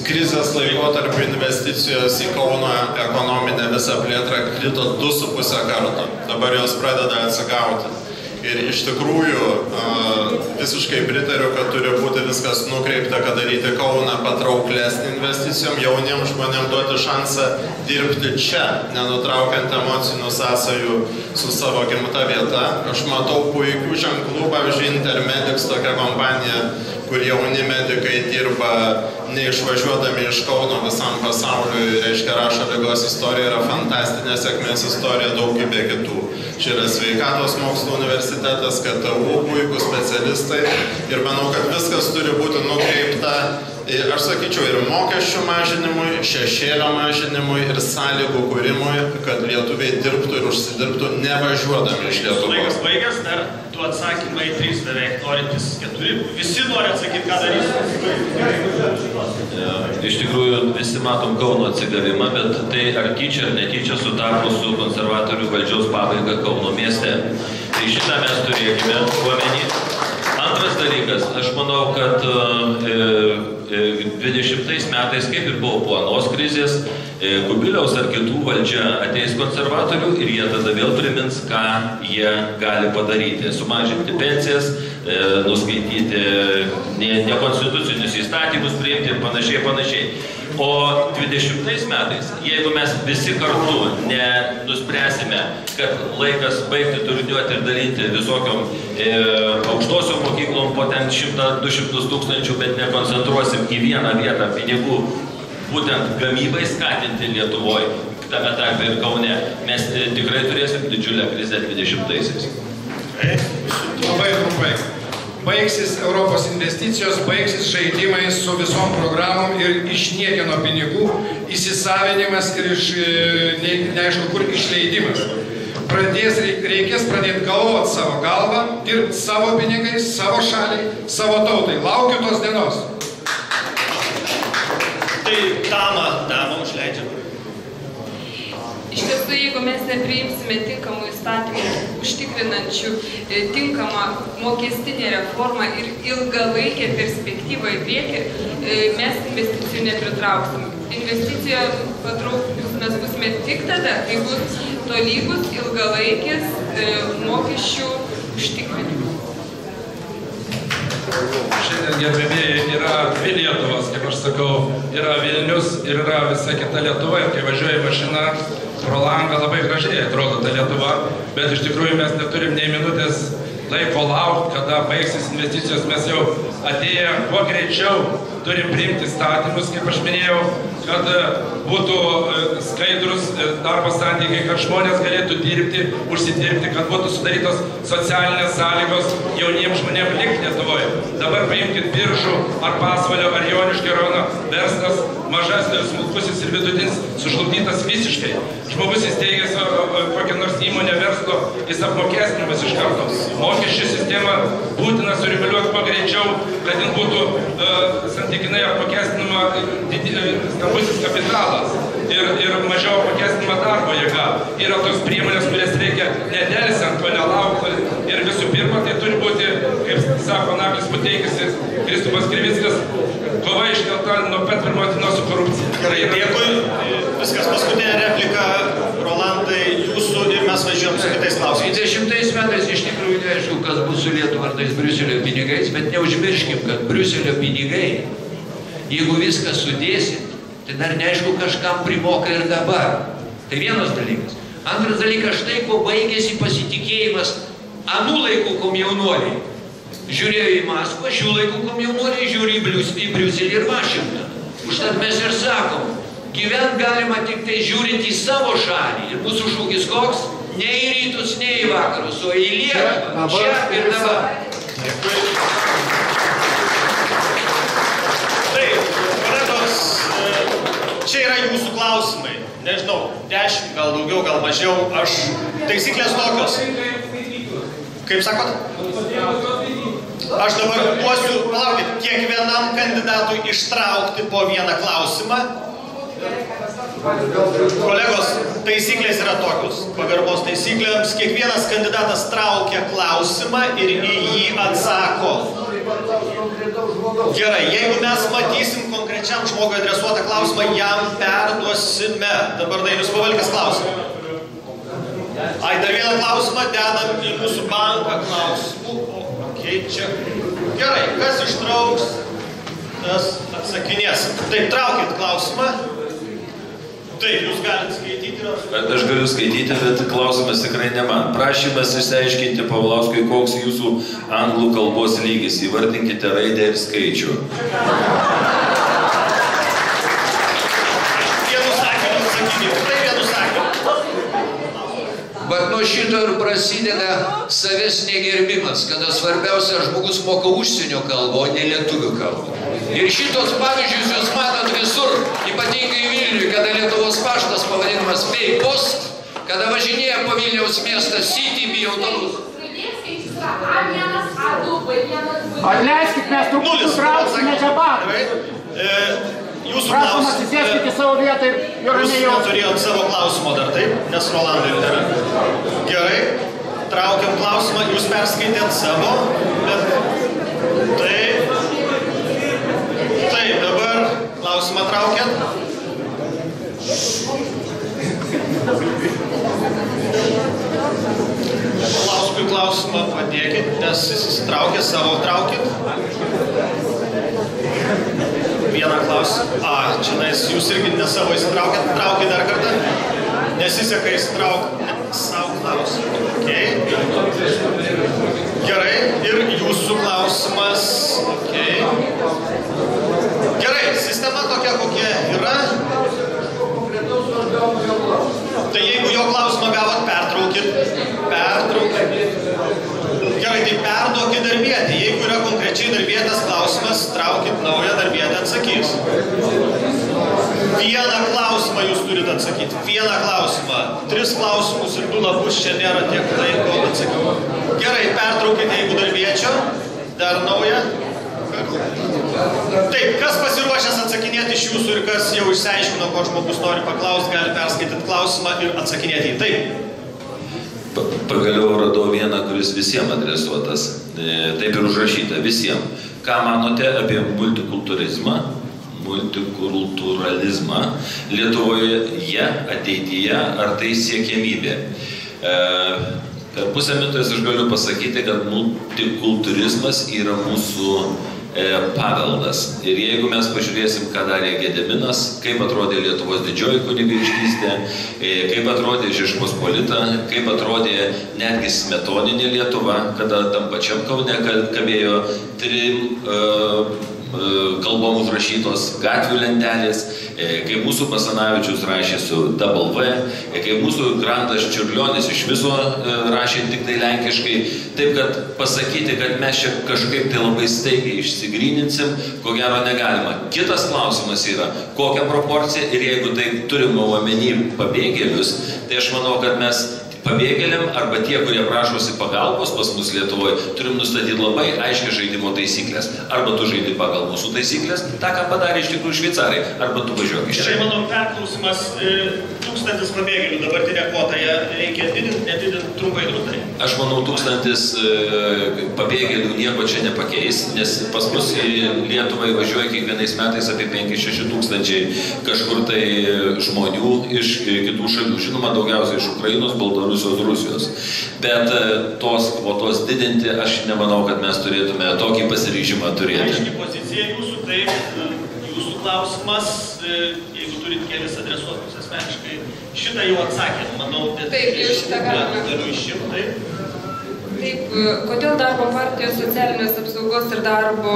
Krizės laikotarpio investicijos į Kauno ekonominę visą plėtrą krito 2,5 karto. Dabar jos pradeda atsigauti. Ir iš tikrųjų visiškai pritariu, kad turi būti viskas nukreipta, kad daryti Kauną patrauklesnį investicijom, jauniems žmonėms duoti šansą dirbti čia, nenutraukiant emocinių sąsajų su savo gimta vieta. Aš matau puikių ženklų, pavyzdžiui, Intermedics, tokia kompanija, kur jauni medikai dirba neišvažiuodami iš Kauno visam pasauliui, reiškia, rašo ligos istoriją, yra fantastinė sėkmės istorija, daugybė kitų. Čia yra Sveikatos mokslų universitetas. universitetas, KTU, puikūs specialistai ir manau, kad viskas turi būti nukreipta, aš sakyčiau, ir mokesčių mažinimui, šešėlio mažinimui ir sąlygų kūrimui, kad lietuviai dirbtų ir užsidirbtų nevažiuodami iš Lietuvos. Laikas baigęs, dar du atsakymai, 3 beveik, norintis 4. Visi nori atsakyti, ką darys. Iš tikrųjų, visi matom Kauno atsigavimą, bet tai ar tyčia ar netyčia sutapo su konservatorių valdžios pabaiga Kauno mieste. Tai šitą mes turėkime omeny. Antras dalykas, aš manau, kad 20 metais, kaip ir buvo po anos krizės, Kubiliaus ar kitų valdžia ateis konservatorių ir jie tada vėl primins, ką jie gali padaryti. Sumažinti pensijas, nuskaityti nekonstitucinius įstatymus, priimti ir panašiai. O 20 metais, jeigu mes visi kartu nenuspręsime, kad laikas baigti turniuoti ir dalinti visokiom aukštosiom mokyklom po ten 100-200 tūkstančių, bet nekoncentruosim į vieną vietą pinigų, būtent gamybai skatinti Lietuvoje, tame tarpe ir Kaune, mes tikrai turėsim didžiulę krizę 20-aisiais. Labai trumpai. Baigsis Europos investicijos, baigsis žaidimai su visom programom ir išniekino pinigų įsisavinimas ir neaišku kur išleidimas. Reikės pradėti galvoti savo galvą, dirbti savo pinigais, savo šaliai, savo tautai. Laukiu tos dienos. Tai damą užleidžiam. Iš tiesų, jeigu mes nepriimsime tinkamų įstatymų užtikrinančių tinkamą mokestinę reformą ir ilgalaikę perspektyvą į priekį, mes investicijų nepritrauksim. Investicija patrauklus mes būsime tik tada, kai bus tolygus ilgalaikis mokesčių užtikrinimas. Šiandien, gerbėmėjai, yra dvi Lietuvos, kaip aš sakau, yra Vilnius ir yra visa kita Lietuva. Ir kai važiuoja mašina, pro langą labai gražiai atrodo ta Lietuva, bet iš tikrųjų mes neturim nei minutės laiko laukti, kada baigsis investicijos. Mes jau atėję kuo greičiau turim priimti įstatymus, kaip aš minėjau, kad būtų skaidrus darbo santykiai, kad žmonės galėtų dirbti, užsidirbti, kad būtų sudarytos socialinės sąlygos jauniems žmonėms likti Lietuvoje. Dabar paimkit Biržų ar Pasvalio ar Joniškio rajono verslas, mažesnis, smulkusis ir vidutinis, sužlugdytas visiškai. Žmogus įsteigęs kokią nors įmonę verslo, jis apmokestinimas iš karto. Mokesčių sistemą būtina sureguliuoti kuo greičiau, kad jin būtų santykinai apmokestinama stambusis kapitalas ir mažiau apmokestinama darbo jėga. Yra tos priemonės, kurias reikia nedelsiant, o nelaukti. Ir visų pirma, tai turi būti, kaip sako Naglis Puteikis ir Kristupas Krivickas, kova iškelta nuo pat pirmos dienos su korupcija. Gerai, dėkui. Viskas, paskutinė replika, Rolandai, jūsų ir mes važiuojam su kitais klausimais. 20 metais iš tikrųjų neaišku, kas bus su Lietuva ar tais Briuselio pinigais, bet neužmirškim, kad Briuselio pinigai, jeigu viską sudėsit, tai dar neaišku, kažkam primoka ir dabar. Tai vienas dalykas. Antras dalykas, štai ko baigėsi pasitikėjimas anų laikų komjaunuoliai. Žiūrėjo į Maskvą, šių laikų komjaunuoliai žiūri į Briuselį ir Vašingtoną. Užtat mes ir sakom, gyvent galima tik tai žiūrint į savo šalį. Ir mūsų šūkis koks? Ne į rytus, ne į vakarus, o į Lietuvą. Čia ir dabar. Taip, kolegos, čia yra jūsų klausimai. Nežinau, 10, gal daugiau, gal mažiau. Taisyklės tokios. Kaip sakot? Aš dabar duosiu, palaukit, kiekvienam kandidatui ištraukti po vieną klausimą. Kolegos, taisyklės yra tokios. Pagarbos taisyklėms kiekvienas kandidatas traukia klausimą ir į jį atsako. Gerai, jeigu mes matysim konkrečiam žmogui adresuotą klausimą, jam perduosime. Dabar Dainius Pavalkis klausimą. Ai, dar vieną klausimą dedam į mūsų banką klausimų. Okay, čia. Gerai, kas ištrauks, tas atsakinės. Taip, traukit klausimą. Taip, jūs galite skaityti. Aš galiu skaityti, bet klausimas tikrai ne man. Prašymas išsiaiškinti Paulauskui, koks jūsų anglų kalbos lygis. Įvardinkite raidę ir skaičių. Vienu sakiniu atsakykite. Tai vienu sakiniu. Bet nuo šito ir prasideda savęs negerbimas, kada svarbiausia žmogus moka užsienio kalbą, o ne lietuvių kalbą. Ir šitos pavyzdžius jūs matot visur, ypatingai Vilniuje, kada Lietuvos paštas pavadinimas Post, kada važinėja po Vilniaus miestą CTB autobusų. Atleiskit, mes truputį trauksime debatą. Prašom atsisėskite savo vietą ir ramiai Jūs neturėjot savo klausimo dar, taip? Nes Rolandai nėra. Gerai, traukiam klausimą, jūs perskaitėt savo, bet taip. Taip, dabar klausimą traukiat. Klauskui klausimą padėkit, nes jis įsitraukė savo, traukit. Vieną klausimą. Čia jūs irgi ne savo įsitraukėt, traukit dar kartą. Nesiseka įsitraukti savo klausimą. Okay. Gerai, ir jūsų klausimas. Okay. Gerai, sistema tokia kokia yra. Tai jeigu jo klausimą gavot, pertraukit. Gerai, tai perduokit darbietį. Jeigu yra konkrečiai darbietės klausimas, traukit naują darbietę atsakys. Vieną klausimą jūs turite atsakyti. Vieną klausimą. 3 klausimus ir 2 lapus, čia nėra tiek laiko atsakymų. Gerai, pertraukit, jeigu darbiečio. Dar naują. Taip, kas pasiruošęs atsakinėti iš jūsų ir kas jau išsiaiškino, ko žmogus nori paklausti, gali perskaityti klausimą ir atsakinėti. Taip. Pagaliau radau vieną, kuris visiems adresuotas. Taip ir užrašyta visiems. Ką manote apie multikultūrizmą Lietuvoje ateityje, ar tai siekiamybė? Per pusę minutės aš galiu pasakyti, kad multikultūrizmas yra mūsų paveldas. Ir jeigu mes pažiūrėsim, ką darė Gediminas, kaip atrodė Lietuvos didžioji kunigaikštystė, kaip atrodė Žečpospolita, kaip atrodė netgi smetoninė Lietuva, kada tam pačiam Kaune kabėjo 3 kalbom užrašytos gatvių lentelės, kai mūsų Basanavičius rašė su double V, kai mūsų Grantas Čiurlionis iš viso rašė tik tai lenkiškai. Taip, kad pasakyti, kad mes čia kažkaip tai labai staigiai išsigryninsim, ko gero negalima. Kitas klausimas yra, kokią proporciją, ir jeigu tai turime omeny pabėgėlius, tai aš manau, kad mes pabėgėliam arba tie, kurie prašosi pagalbos pas mus Lietuvoje, turim nustatyti labai aiškiai žaidimo taisyklės. Arba tu žaidi pagal mūsų taisyklės, tą, ką padarė iš tikrųjų šveicarai, arba tu važiuok iš čia. Štai mano perklausimas, 1000 pabėgėlių dabartinė kvota, reikia didinti, nedidinti, trumpai drūtai? Aš manau, 1000 pabėgėlių nieko čia nepakeis, nes pas mus į Lietuvą įvažiuoja kiekvienais metais apie 5-6 tūkstančiai kažkur tai žmonių iš kitų šalių. Žinoma, daugiausiai iš Ukrainos, Rusijos. Bet tos kvotos didinti, aš nemanau, kad mes turėtume tokį pasiryžimą turėti. Aiški pozicija jūsų, taip, jūsų klausimas, jeigu turit kelis adresuotus asmeniškai, šitą jau atsakėt, manau, bet taip, jau šitą galiu išimti, taip. Taip, kodėl darbo partijos socialinės apsaugos ir darbo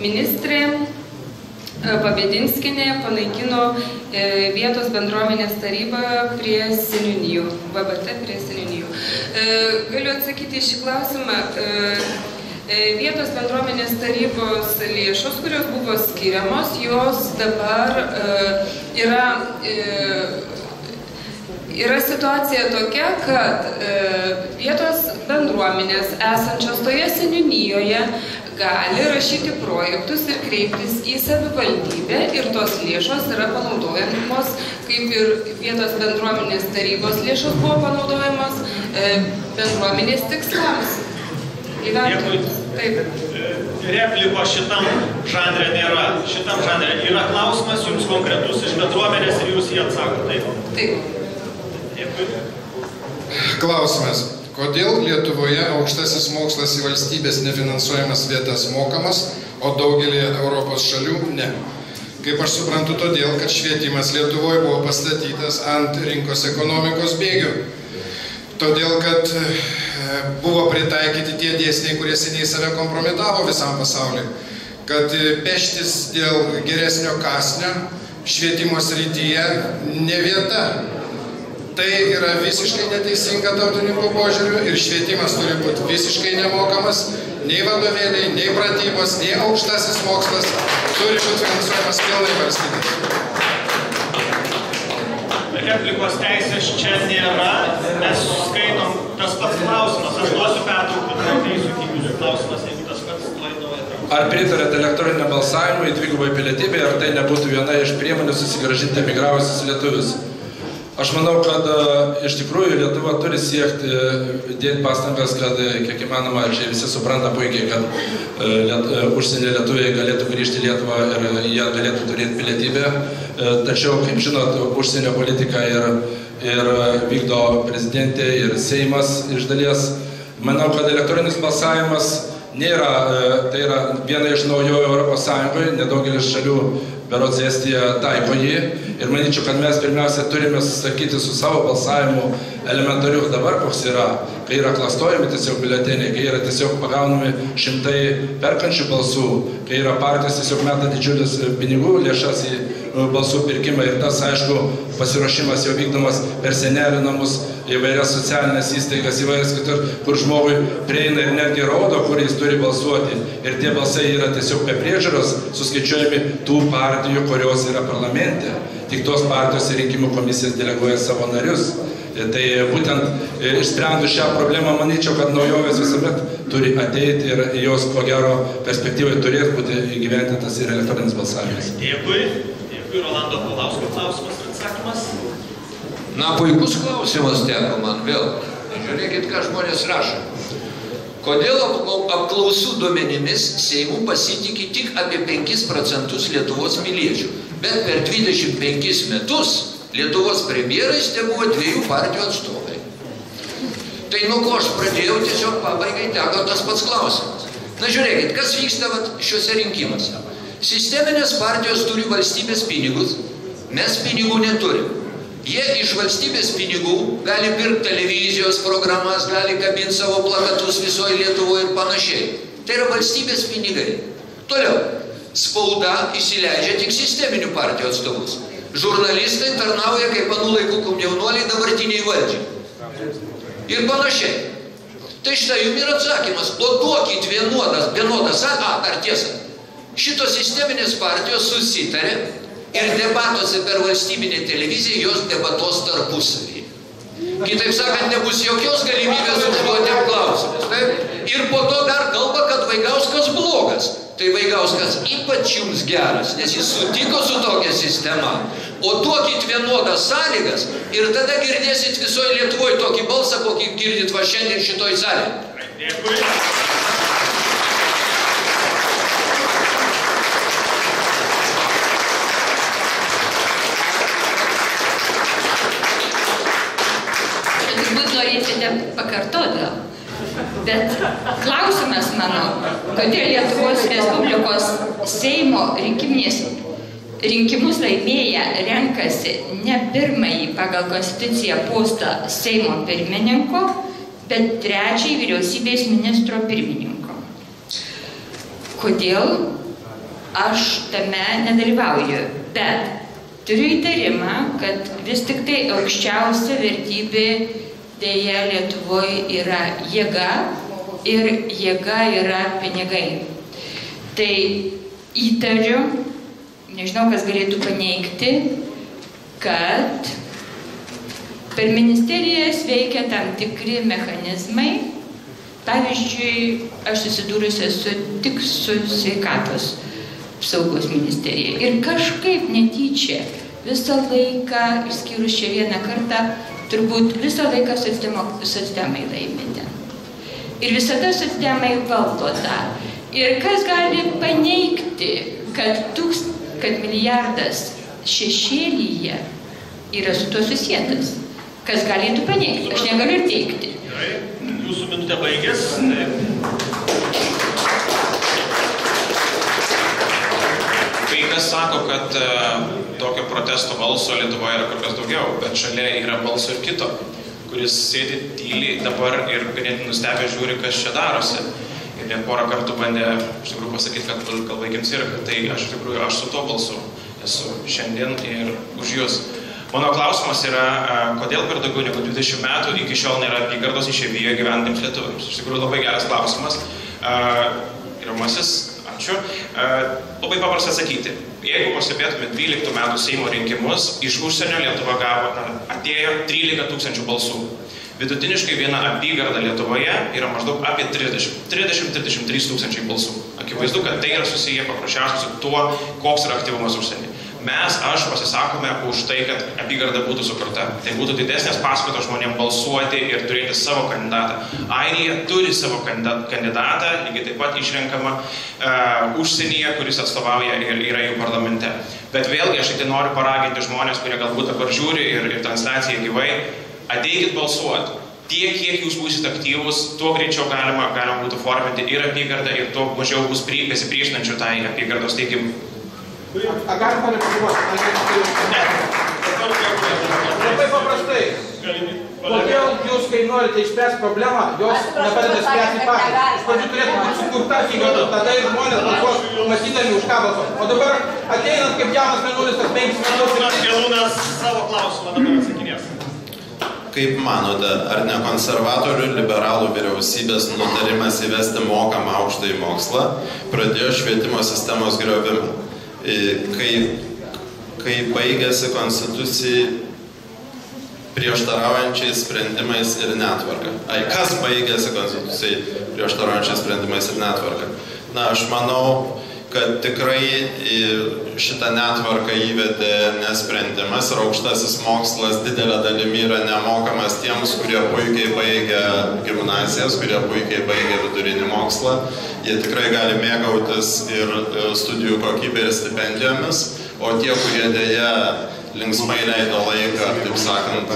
ministrė Pabedinskienė panaikino vietos bendruomenės tarybą prie seniūnijų, VBT prie seniūnijų. Galiu atsakyti šį klausimą. Vietos bendruomenės tarybos lėšos, kurios buvo skiriamos, jos dabar yra situacija tokia, kad vietos bendruomenės esančios toje seniūnijoje gali rašyti projektus ir kreiptis į savivaldybę ir tos lėšos yra panaudojamos, kaip ir vietos bendruomenės tarybos lėšos buvo panaudojamos bendruomenės tikslams. Dėkui. Repliko šitam žanre nėra. Šitam žanre yra klausimas jums konkretus iš bendruomenės ir jūs jį atsakote. Taip. Dėkui. Klausimas. Kodėl Lietuvoje aukštasis mokslas į valstybės nefinansuojamas vietas mokamas, o daugelį Europos šalių ne? Kaip aš suprantu, todėl, kad švietimas Lietuvoje buvo pastatytas ant rinkos ekonomikos bėgių. Todėl, kad buvo pritaikyti tie dėsniai, kurie seniai save kompromitavo visam pasauliu. Kad peštis dėl geresnio kąsnio švietimo srityje ne vieta. Tai yra visiškai neteisinga tautininkų požiūrių ir švietimas turi būti visiškai nemokamas. Nei vadovėliai, nei pratybos, nei aukštasis mokslas turi būti finansuojamas pilnai valstybės. Replikos teisės čia nėra, mes skaitom tas pats klausimas. Aš duosiu pertraukų, tai ateisiu iki jūsų klausimas, jeigu tas pats klaidoja. Ar pritarėte elektroninio balsavimo į dvigubai pilietybę, ar tai nebūtų viena iš priemonių susigrąžinti emigravusius lietuvius? Aš manau, kad iš tikrųjų Lietuva turi siekti dėti pastangas, kad kiek įmanoma, čia visi supranta puikiai, kad užsienio lietuviai galėtų grįžti į Lietuvą ir jie galėtų turėti pilietybę. Tačiau, kaip žinot, užsienio politiką ir vykdo prezidentė ir Seimas iš dalies. Manau, kad elektroninis balsavimas nėra, tai yra viena iš naujojo Europos Sąjungoje, nedaugelis šalių, berods Estija, taiko jį. Ir manyčiau, kad mes pirmiausia turime susakyti su savo balsavimu elementariu dabar, koks yra, kai yra klastojami tiesiog biuleteniai, kai yra tiesiog pagaunami šimtai perkančių balsų, kai yra partijos tiesiog meta didžiulis pinigų lėšas į balsų pirkimą ir tas, aišku, pasiruošimas jau vykdomas per senelių namus, įvairias socialinės įstaigas, įvairias kitur, kur žmogui prieina ir netgi rodo, kur jis turi balsuoti. Ir tie balsai yra tiesiog be priežiūros suskaičiuojami tų partijų, kurios yra parlamente. Tik tos partijos ir rinkimų komisijas deleguoja savo narius. Tai būtent išsprendus šią problemą, manyčiau, kad naujovės visuomet turi ateiti ir jos, ko gero, perspektyvai turės būti įgyventintas ir elektroninis balsavimas. Dėkui. Dėkui, Rolando Paulausko klausimas ir atsakymas. Na, puikus klausimas teko man vėl. Žiūrėkit, ką žmonės rašo. Kodėl apklausų duomenimis Seimu pasitikė tik apie 5% Lietuvos piliečių, bet per 25 metus Lietuvos premjerais te buvo 2 partijų atstovai. Tai nuo ko aš pradėjau, tiesiog pabaigai teko tas pats klausimas. Na žiūrėkit, kas vyksta šiuose rinkimuose. Sisteminės partijos turi valstybės pinigus, mes pinigų neturim. Jie iš valstybės pinigų gali pirkti televizijos programas, gali kabinti savo plakatus visoje Lietuvoje ir panašiai. Tai yra valstybės pinigai. Toliau, spauda įsileidžia tik sisteminių partijų atstovus. Žurnalistai tarnauja kaip anų laikų komjaunuoliai dabartiniai valdžiai. Ir panašiai. Tai štai jums yra atsakymas. O duokit vienodas, dar tiesa. Šitos sisteminės partijos susitarė ir debatuose per valstybinę televiziją jos debatos tarpusavyje. Kitaip sakant, nebus jokios galimybės užduoti klausimus. Ir po to dar kalba, kad Vaigauskas blogas. Tai Vaigauskas ypač jums geras, nes jis sutiko su tokia sistema. O duokit vienodas sąlygas ir tada girdėsit visoje Lietuvoje tokį balsą, kokį girdit va šiandien šitoj salėje. Dėkui. Norėsite pakartoti, bet klausimas mano, kodėl Lietuvos Respublikos Seimo rinkimus laimėję renkasi ne pirmąjį pagal Konstituciją postą Seimo pirmininko, bet trečiąjį vyriausybės ministro pirmininko. Kodėl aš tame nedalyvauju, bet turiu įtarimą, kad vis tik tai aukščiausia vertybė dėja Lietuvoje yra jėga ir jėga yra pinigai. Tai įtariu, nežinau, kas galėtų paneigti, kad per ministerijas veikia tam tikri mechanizmai. Pavyzdžiui, aš susidūrusi esu tik su sveikatos apsaugos ministerija. Ir kažkaip netyčia visą laiką, išskyrus čia vieną kartą, turbūt visą laiką socdemai laimi ten. Ir visada socdemai valdo tą. Ir kas gali paneigti, kad milijardas šešėlyje yra su tuo susietas? Kas galėtų paneigti? Aš negaliu ir teikti. Gerai, jūsų minutė baigės. Kai kas sako, kad tokio protesto balso Lietuvoje yra kur kas daugiau, bet šalia yra balso ir kito, kuris sėdi tyliai dabar ir ganėtinai nustebę žiūri, kas čia darosi. Ir net porą kartų bandė iš tikrųjų pasakyti, kad kalba įgims ir, tai aš iš tikrųjų aš su tuo balsu esu šiandien ir už jūs. Mano klausimas yra, kodėl per daugiau negu 20 metų iki šiol nėra apygardos išeivijoje gyventiems lietuviams. Iš tikrųjų labai geras klausimas. Pirmasis, ačiū. Labai paprasta atsakyti. Jeigu pasibėtume 12 metų Seimo rinkimus, iš užsienio Lietuva atėjo 13 000 balsų. Vidutiniškai viena apygarda Lietuvoje yra maždaug apie 30-33 000 balsų. Akivaizdu, kad tai yra susiję paprasčiausiai su tuo, koks yra aktyvumas užsienyje. Aš pasisakome už tai, kad apygarda būtų sukurta. Tai būtų didesnės paskatos žmonėms balsuoti ir turėti savo kandidatą. Airija turi savo kandidatą, lygiai taip pat išrenkama užsienyje, kuris atstovauja ir yra jų parlamente. Bet vėlgi aš tai noriu paraginti žmonės, kurie galbūt dabar žiūri ir transliaciją gyvai, ateikit balsuoti. Tiek, kiek jūs būsite aktyvus, tuo greičiau galima būtų forminti ir apygardą, ir tuo mažiau bus besipriešinančių tai apygardos teikimui. Ar galim parepuliuoti? Ne. Labai paprastai. Kodėl jūs, kai norite išspręsti problemą, jos nepadeda spręsti patys? Iš pradžių turėtų būti sukurta apygarda, tada ir žmonės balsuos matydami už ką balsuos. O dabar ateinant kaip jaunas menulis, tas 5 metus... Gelūnas savo klausimą dabar atsakinės. Kaip manote, ar ne konservatorių liberalų vyriausybės nutarimas įvesti mokamą aukštąjį mokslą pradėjo švietimo sistemos griovimą? Kai baigėsi konstitucijai prieštaraujančiais sprendimais ir netvarka. Kas baigėsi konstitucijai prieštaraujančiais sprendimais ir netvarka? Aš manau, kad tikrai šitą netvarką įvedė nesprendimas ir aukštasis mokslas didelė dalimi yra nemokamas tiems, kurie puikiai baigia gimnazijas, kurie puikiai baigia vidurinį mokslą. Jie tikrai gali mėgautis ir studijų kokybė ir stipendijomis, o tie, kurie dėja linksmai leido laiką, taip sakant,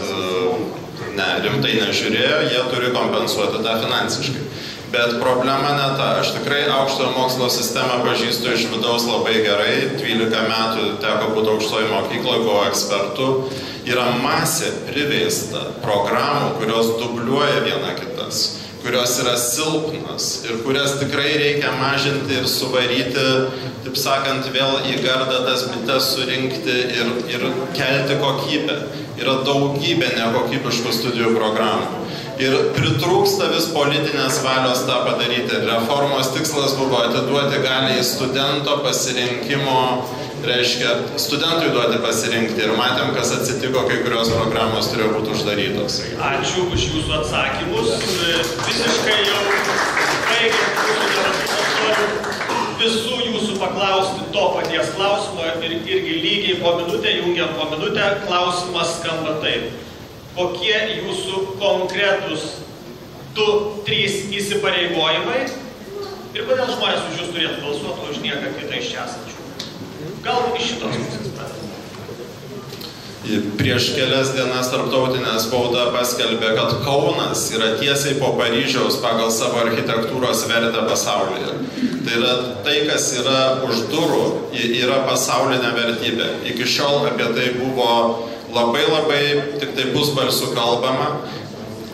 rimtai nežiūrėjo, jie turi kompensuoti tą finansiškai. Bet problema ne ta. Aš tikrai aukštojo mokslo sistemą pažįstu iš vidaus labai gerai. 12 metų teko būti aukštojo mokykloje, buvo ekspertų. Yra masė priveista programų, kurios dubliuoja viena kitas, kurios yra silpnas ir kurias tikrai reikia mažinti ir suvaryti, taip sakant, vėl į gardą tas bites surinkti ir kelti kokybę. Yra daugybė nekokybiškų studijų programų. Ir pritrūksta vis politinės valios tą padaryti. Reformos tikslas buvo atiduoti galią į studento pasirinkimo, reiškia, studentui duoti pasirinkti. Ir matėm, kas atsitiko, kai kurios programos turėjo būti uždarytos. Ačiū už jūsų atsakymus. Visiškai jau baigiant jūsų debatus, noriu visų jūsų paklausti to paties klausimo ir irgi lygiai po minutę, jungiant po minutę, klausimas skamba taip. Kokie jūsų konkretus 2-3 įsipareigojimai ir kodėl žmonės už jūs turėtų balsuoti, o už nieką kitą iš čia esančių? Gal iš šitos pusės pradėti? Prieš kelias dienas tarptautinė spauda paskelbė, kad Kaunas yra tiesiai po Paryžiaus pagal savo architektūros vertę pasaulyje. Tai yra tai, kas yra už durų, yra pasaulinė vertybė. Iki šiol apie tai buvo labai tik tai pusbalsių kalbama.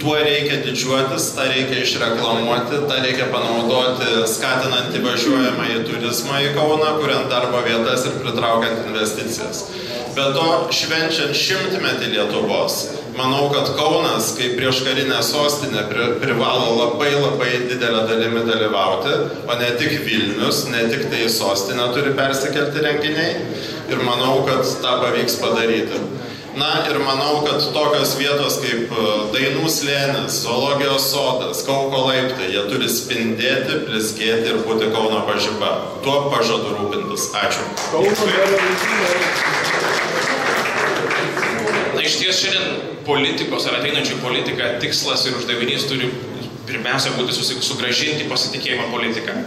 Tuo reikia didžiuotis, tą reikia išreklamuoti, tą reikia panaudoti skatinant įvažiuojamą į turizmą į Kauną, kuriant darbo vietas ir pritraukiant investicijas. Be to, švenčiant 100-metį Lietuvos, manau, kad Kaunas, kaip prieškarinė sostinė, privalo labai didelę dalimi dalyvauti, o ne tik Vilnius, ne tik tai sostinė turi persikelti renginiai ir manau, kad tą pavyks padaryti. Ir manau, kad tokios vietos kaip Dainų slėnis, Zoologijos sodas, Kauko laiptai, jie turi spindėti, blizgėti ir būti Kauno pažiba. Tuo pažadu rūpintis. Ačiū. Iš ties šiandien politikos ar ateinančių politika tikslas ir uždavinys turi pirmiausia būti sugrąžinti pasitikėjimą politiką.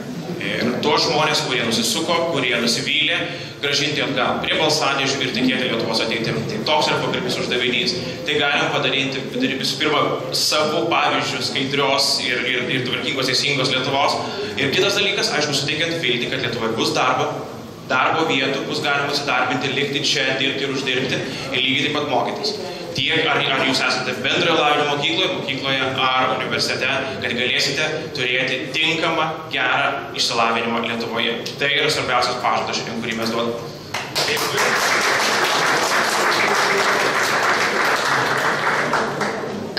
Ir tuos žmonės, kurie nusisuko, kurie nusivylė, grąžinti atgal prie balsadėžių ir tikėti Lietuvos ateitimi. Tai toks yra pagrindinis uždavinys. Tai galim padaryti visų pirma savo pavyzdžių skaidrios ir tvarkingos, teisingos Lietuvos. Ir kitas dalykas, aišku, suteikiant viltį, kad Lietuvoje bus darbo vietų, bus galima įsidarbinti, likti čia, dirbti ir uždirbti ir lygiai taip pat mokytis. Tiek, ar jūs esate bendrojo lavinimo mokykloje ar universitete, kad galėsite turėti tinkamą, gerą išsilavinimą Lietuvoje. Tai yra svarbiausias pažadas šiandien, kurį mes duodame.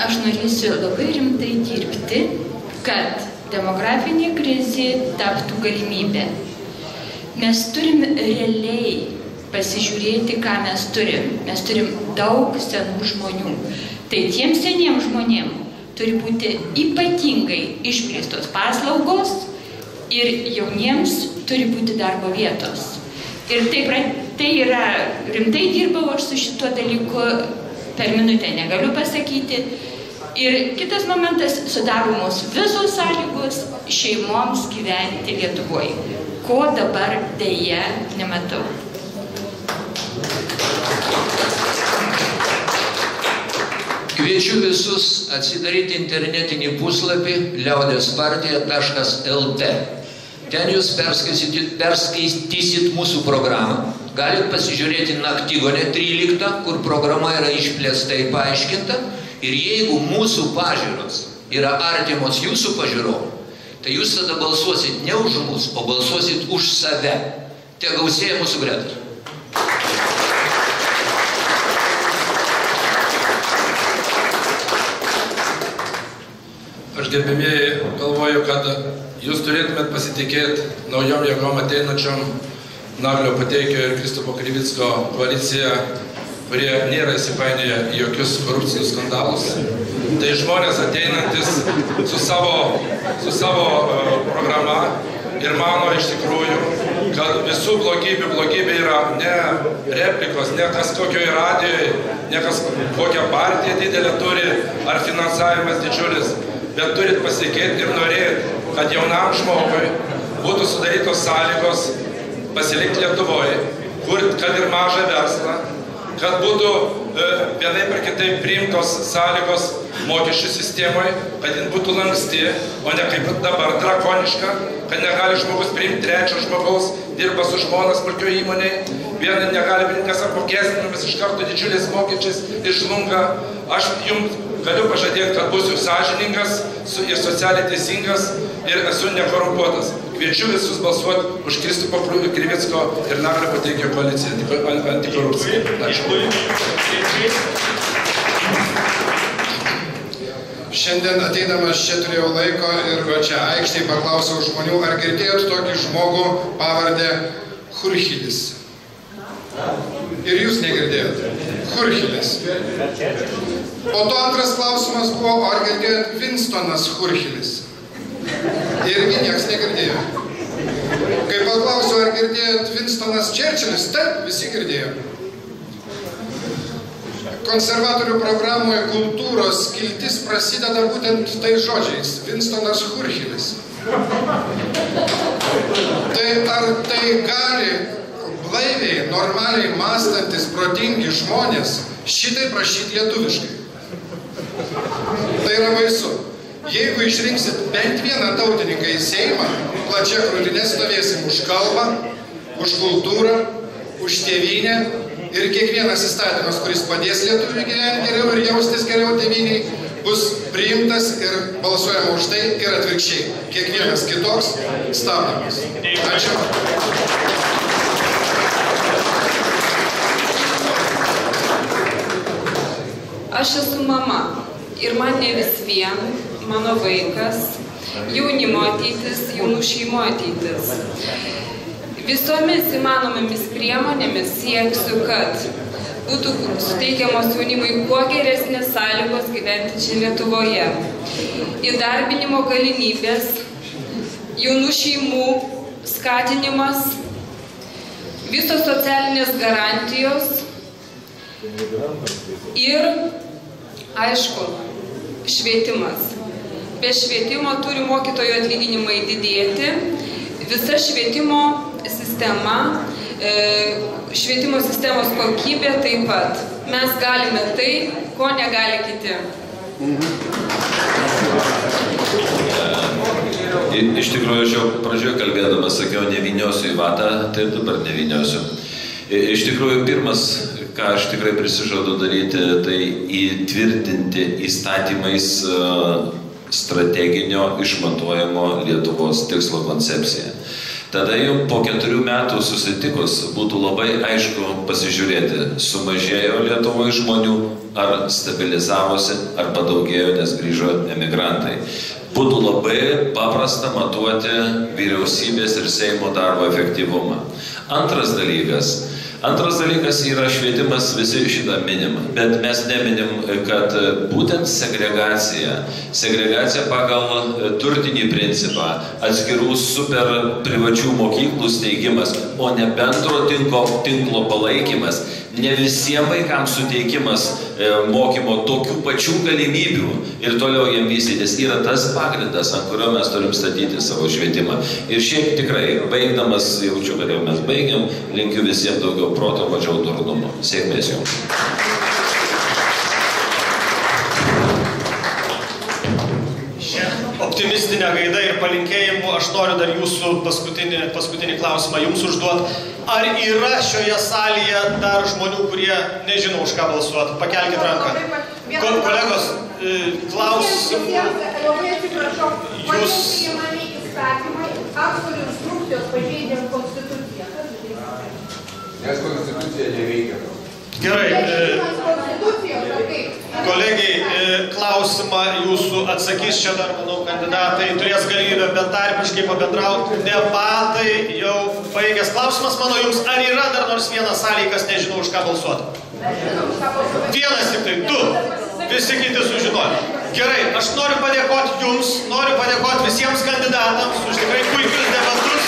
aš norėsiu labai rimtai dirbti, kad demografinė krizė taptų galimybė. Mes turim realiai pasižiūrėti, ką mes turim. Mes turim daug senų žmonių. Tai tiems seniems žmonėms turi būti ypatingai išplėstos paslaugos ir jauniems turi būti darbo vietos. Ir tai yra, rimtai dirbau aš su šituo dalyku, per minutę negaliu pasakyti. Ir kitas momentas, sudaromos visos sąlygos šeimoms gyventi Lietuvoje, ko dabar deja nematau. Kviečiu visus atsidaryti internetinį puslapį liaudespartija.lt. Ten jūs perskaitysit mūsų programą. Galit pasižiūrėti Naktigonė 13, kur programa yra išplėstai paaiškinta. Ir jeigu mūsų pažiūros yra artimos jūsų pažiūrom, tai jūs tada balsuosit ne už mus, o balsuosit už save. Te gausėja mūsų gretas. Aš gerbėmieji galvoju, kad jūs turėtumėt pasitikėti naujom jėgom ateinančiom Naglio Puteikio ir Kristupo Krivicko koaliciją, kurie nėra įsipainioję į jokius korupcinius skandalus. Tai žmonės ateinantis su savo programa ir mano iš tikrųjų, kad visų blogybė yra ne replikos, ne kas kokioje radijoje, ne kas kokią partiją didelę turi ar finansavimas didžiulis, bet turit pasitikėti ir norėti, kad jaunam žmogui būtų sudarytos sąlygos pasilikti Lietuvoje, kurti kad ir mažą verslą, kad būtų vienaip ar kitaip priimtos sąlygos mokesčių sistemoje, kad jin būtų lanksti, o ne kaip dabar drakoniška, kad negali žmogus priimti trečio žmogaus, dirba su žmona smulkio įmonėje, viena negali priimti, nes apmokestinamas iš karto didžiuliais mokesčiais išlunga. Aš jums galiu pažadėti, kad būsiu sąžiningas ir socialiai teisingas ir esu nekorumpuotas. Kviečiu visus balsuoti už Kristupo Krivicko ir Naglio Puteikio koaliciją antikorupciją. Ačiū. Šiandien ateidamas čia turėjau laiko ir čia aikštėje paklausiau žmonių, ar girdėjot tokį žmogų pavardę Churchilis. Ir jūs negirdėjot. Churchilis. Po to antras klausimas buvo, ar girdėjot Winstonas Churchilis. Irgi nieks negirdėjo. Kai paklausiau, ar girdėjot Winstonas Churchilis, taip, visi girdėjo. Konservatorių programoje kultūros skiltis prasideda būtent tai žodžiais – Winstonas Churchilis. Tai ar tai gali blaiviai, normaliai mąstantis, protingi žmonės šitai prašyti lietuviškai? Tai yra baisu. Jeigu išrinksit bent vieną tautininką į Seimą, plačia krūtinė stovėsim už kalbą, už kultūrą, už tėvynę ir kiekvienas įstatymas, kuris padės lietuviui gyventi geriau ir jaustis geriau tėvyniai, bus priimtas ir balsuojama už tai ir atvirkščiai. Kiekvienas kitoks stabdomas. Ačiū. Aš esu mama ir man ne vis vien, mano vaikas, jaunimo ateitis, jaunų šeimų ateitis. Visomis įmanomomis priemonėmis sieksiu, kad būtų suteikiamos jaunimui kuo geresnės sąlygos gyventi čia Lietuvoje. Įdarbinimo galimybės, jaunų šeimų skatinimas, visos socialinės garantijos ir, aišku, švietimas. Be švietimo turi mokytojų atlyginimai didėti. Visa švietimo sistemos kokybė taip pat. Mes galime tai, ko negali kiti. Iš tikrųjų, aš jau pradžioje kalbėdamas sakiau, nevyniosiu į vatą, tai dabar nevyniosiu. Iš tikrųjų, pirmas, ką aš tikrai prisižadu daryti, tai įtvirtinti įstatymais strateginio išmatuojamo Lietuvos tikslo koncepciją. tada jums po 4 metų susitikus būtų labai aišku pasižiūrėti, sumažėjo Lietuvoje žmonių, ar stabilizavosi, ar padaugėjo, nes grįžo emigrantai. Būtų labai paprasta matuoti vyriausybės ir Seimo darbo efektyvumą. Antras dalykas yra švietimas, visi šitą minim, bet mes neminim, kad būtent segregacija pagal turtinį principą, atskirų super privačių mokyklų steigimas, o ne bendro tinklo palaikymas, ne visiems vaikams suteikimas mokymo tokių pačių galimybių ir toliau jiem vystytis yra tas pagrindas, ant kurio mes turim statyti savo švietimą. Ir šiaip tikrai, baigdamas, jaučiu, kad jau mes baigiam, linkiu visiems daugiau proto, mažiau durnumo. Sėkmės jums. Optimistinė gaida ir palinkėjimų, aš noriu dar jūsų paskutinį klausimą jums užduoti. Ar yra šioje salėje dar žmonių, kurie nežino, už ką balsuoti? Pakelkit ranką. Kolegos, klausimų. Labai atsiprašau, kodėl priimami įstatymai, aktorių instrukcijos pažeidžiant Konstituciją? Nes Konstitucija neveikia. Gerai. Kolegiai, klausimą jūsų atsakys čia dar, manau, kandidatai turės galimybę betarpiškai pabendrauti. Debatai jau baigęs. Klausimas mano jums, ar yra dar nors vienas salėje, kas nežino, už ką balsuoti? Vienas tik tai, 2. Visi kiti sužinojo. Gerai, aš noriu padėkoti jums, noriu padėkoti visiems kandidatams už tikrai puikius debatus.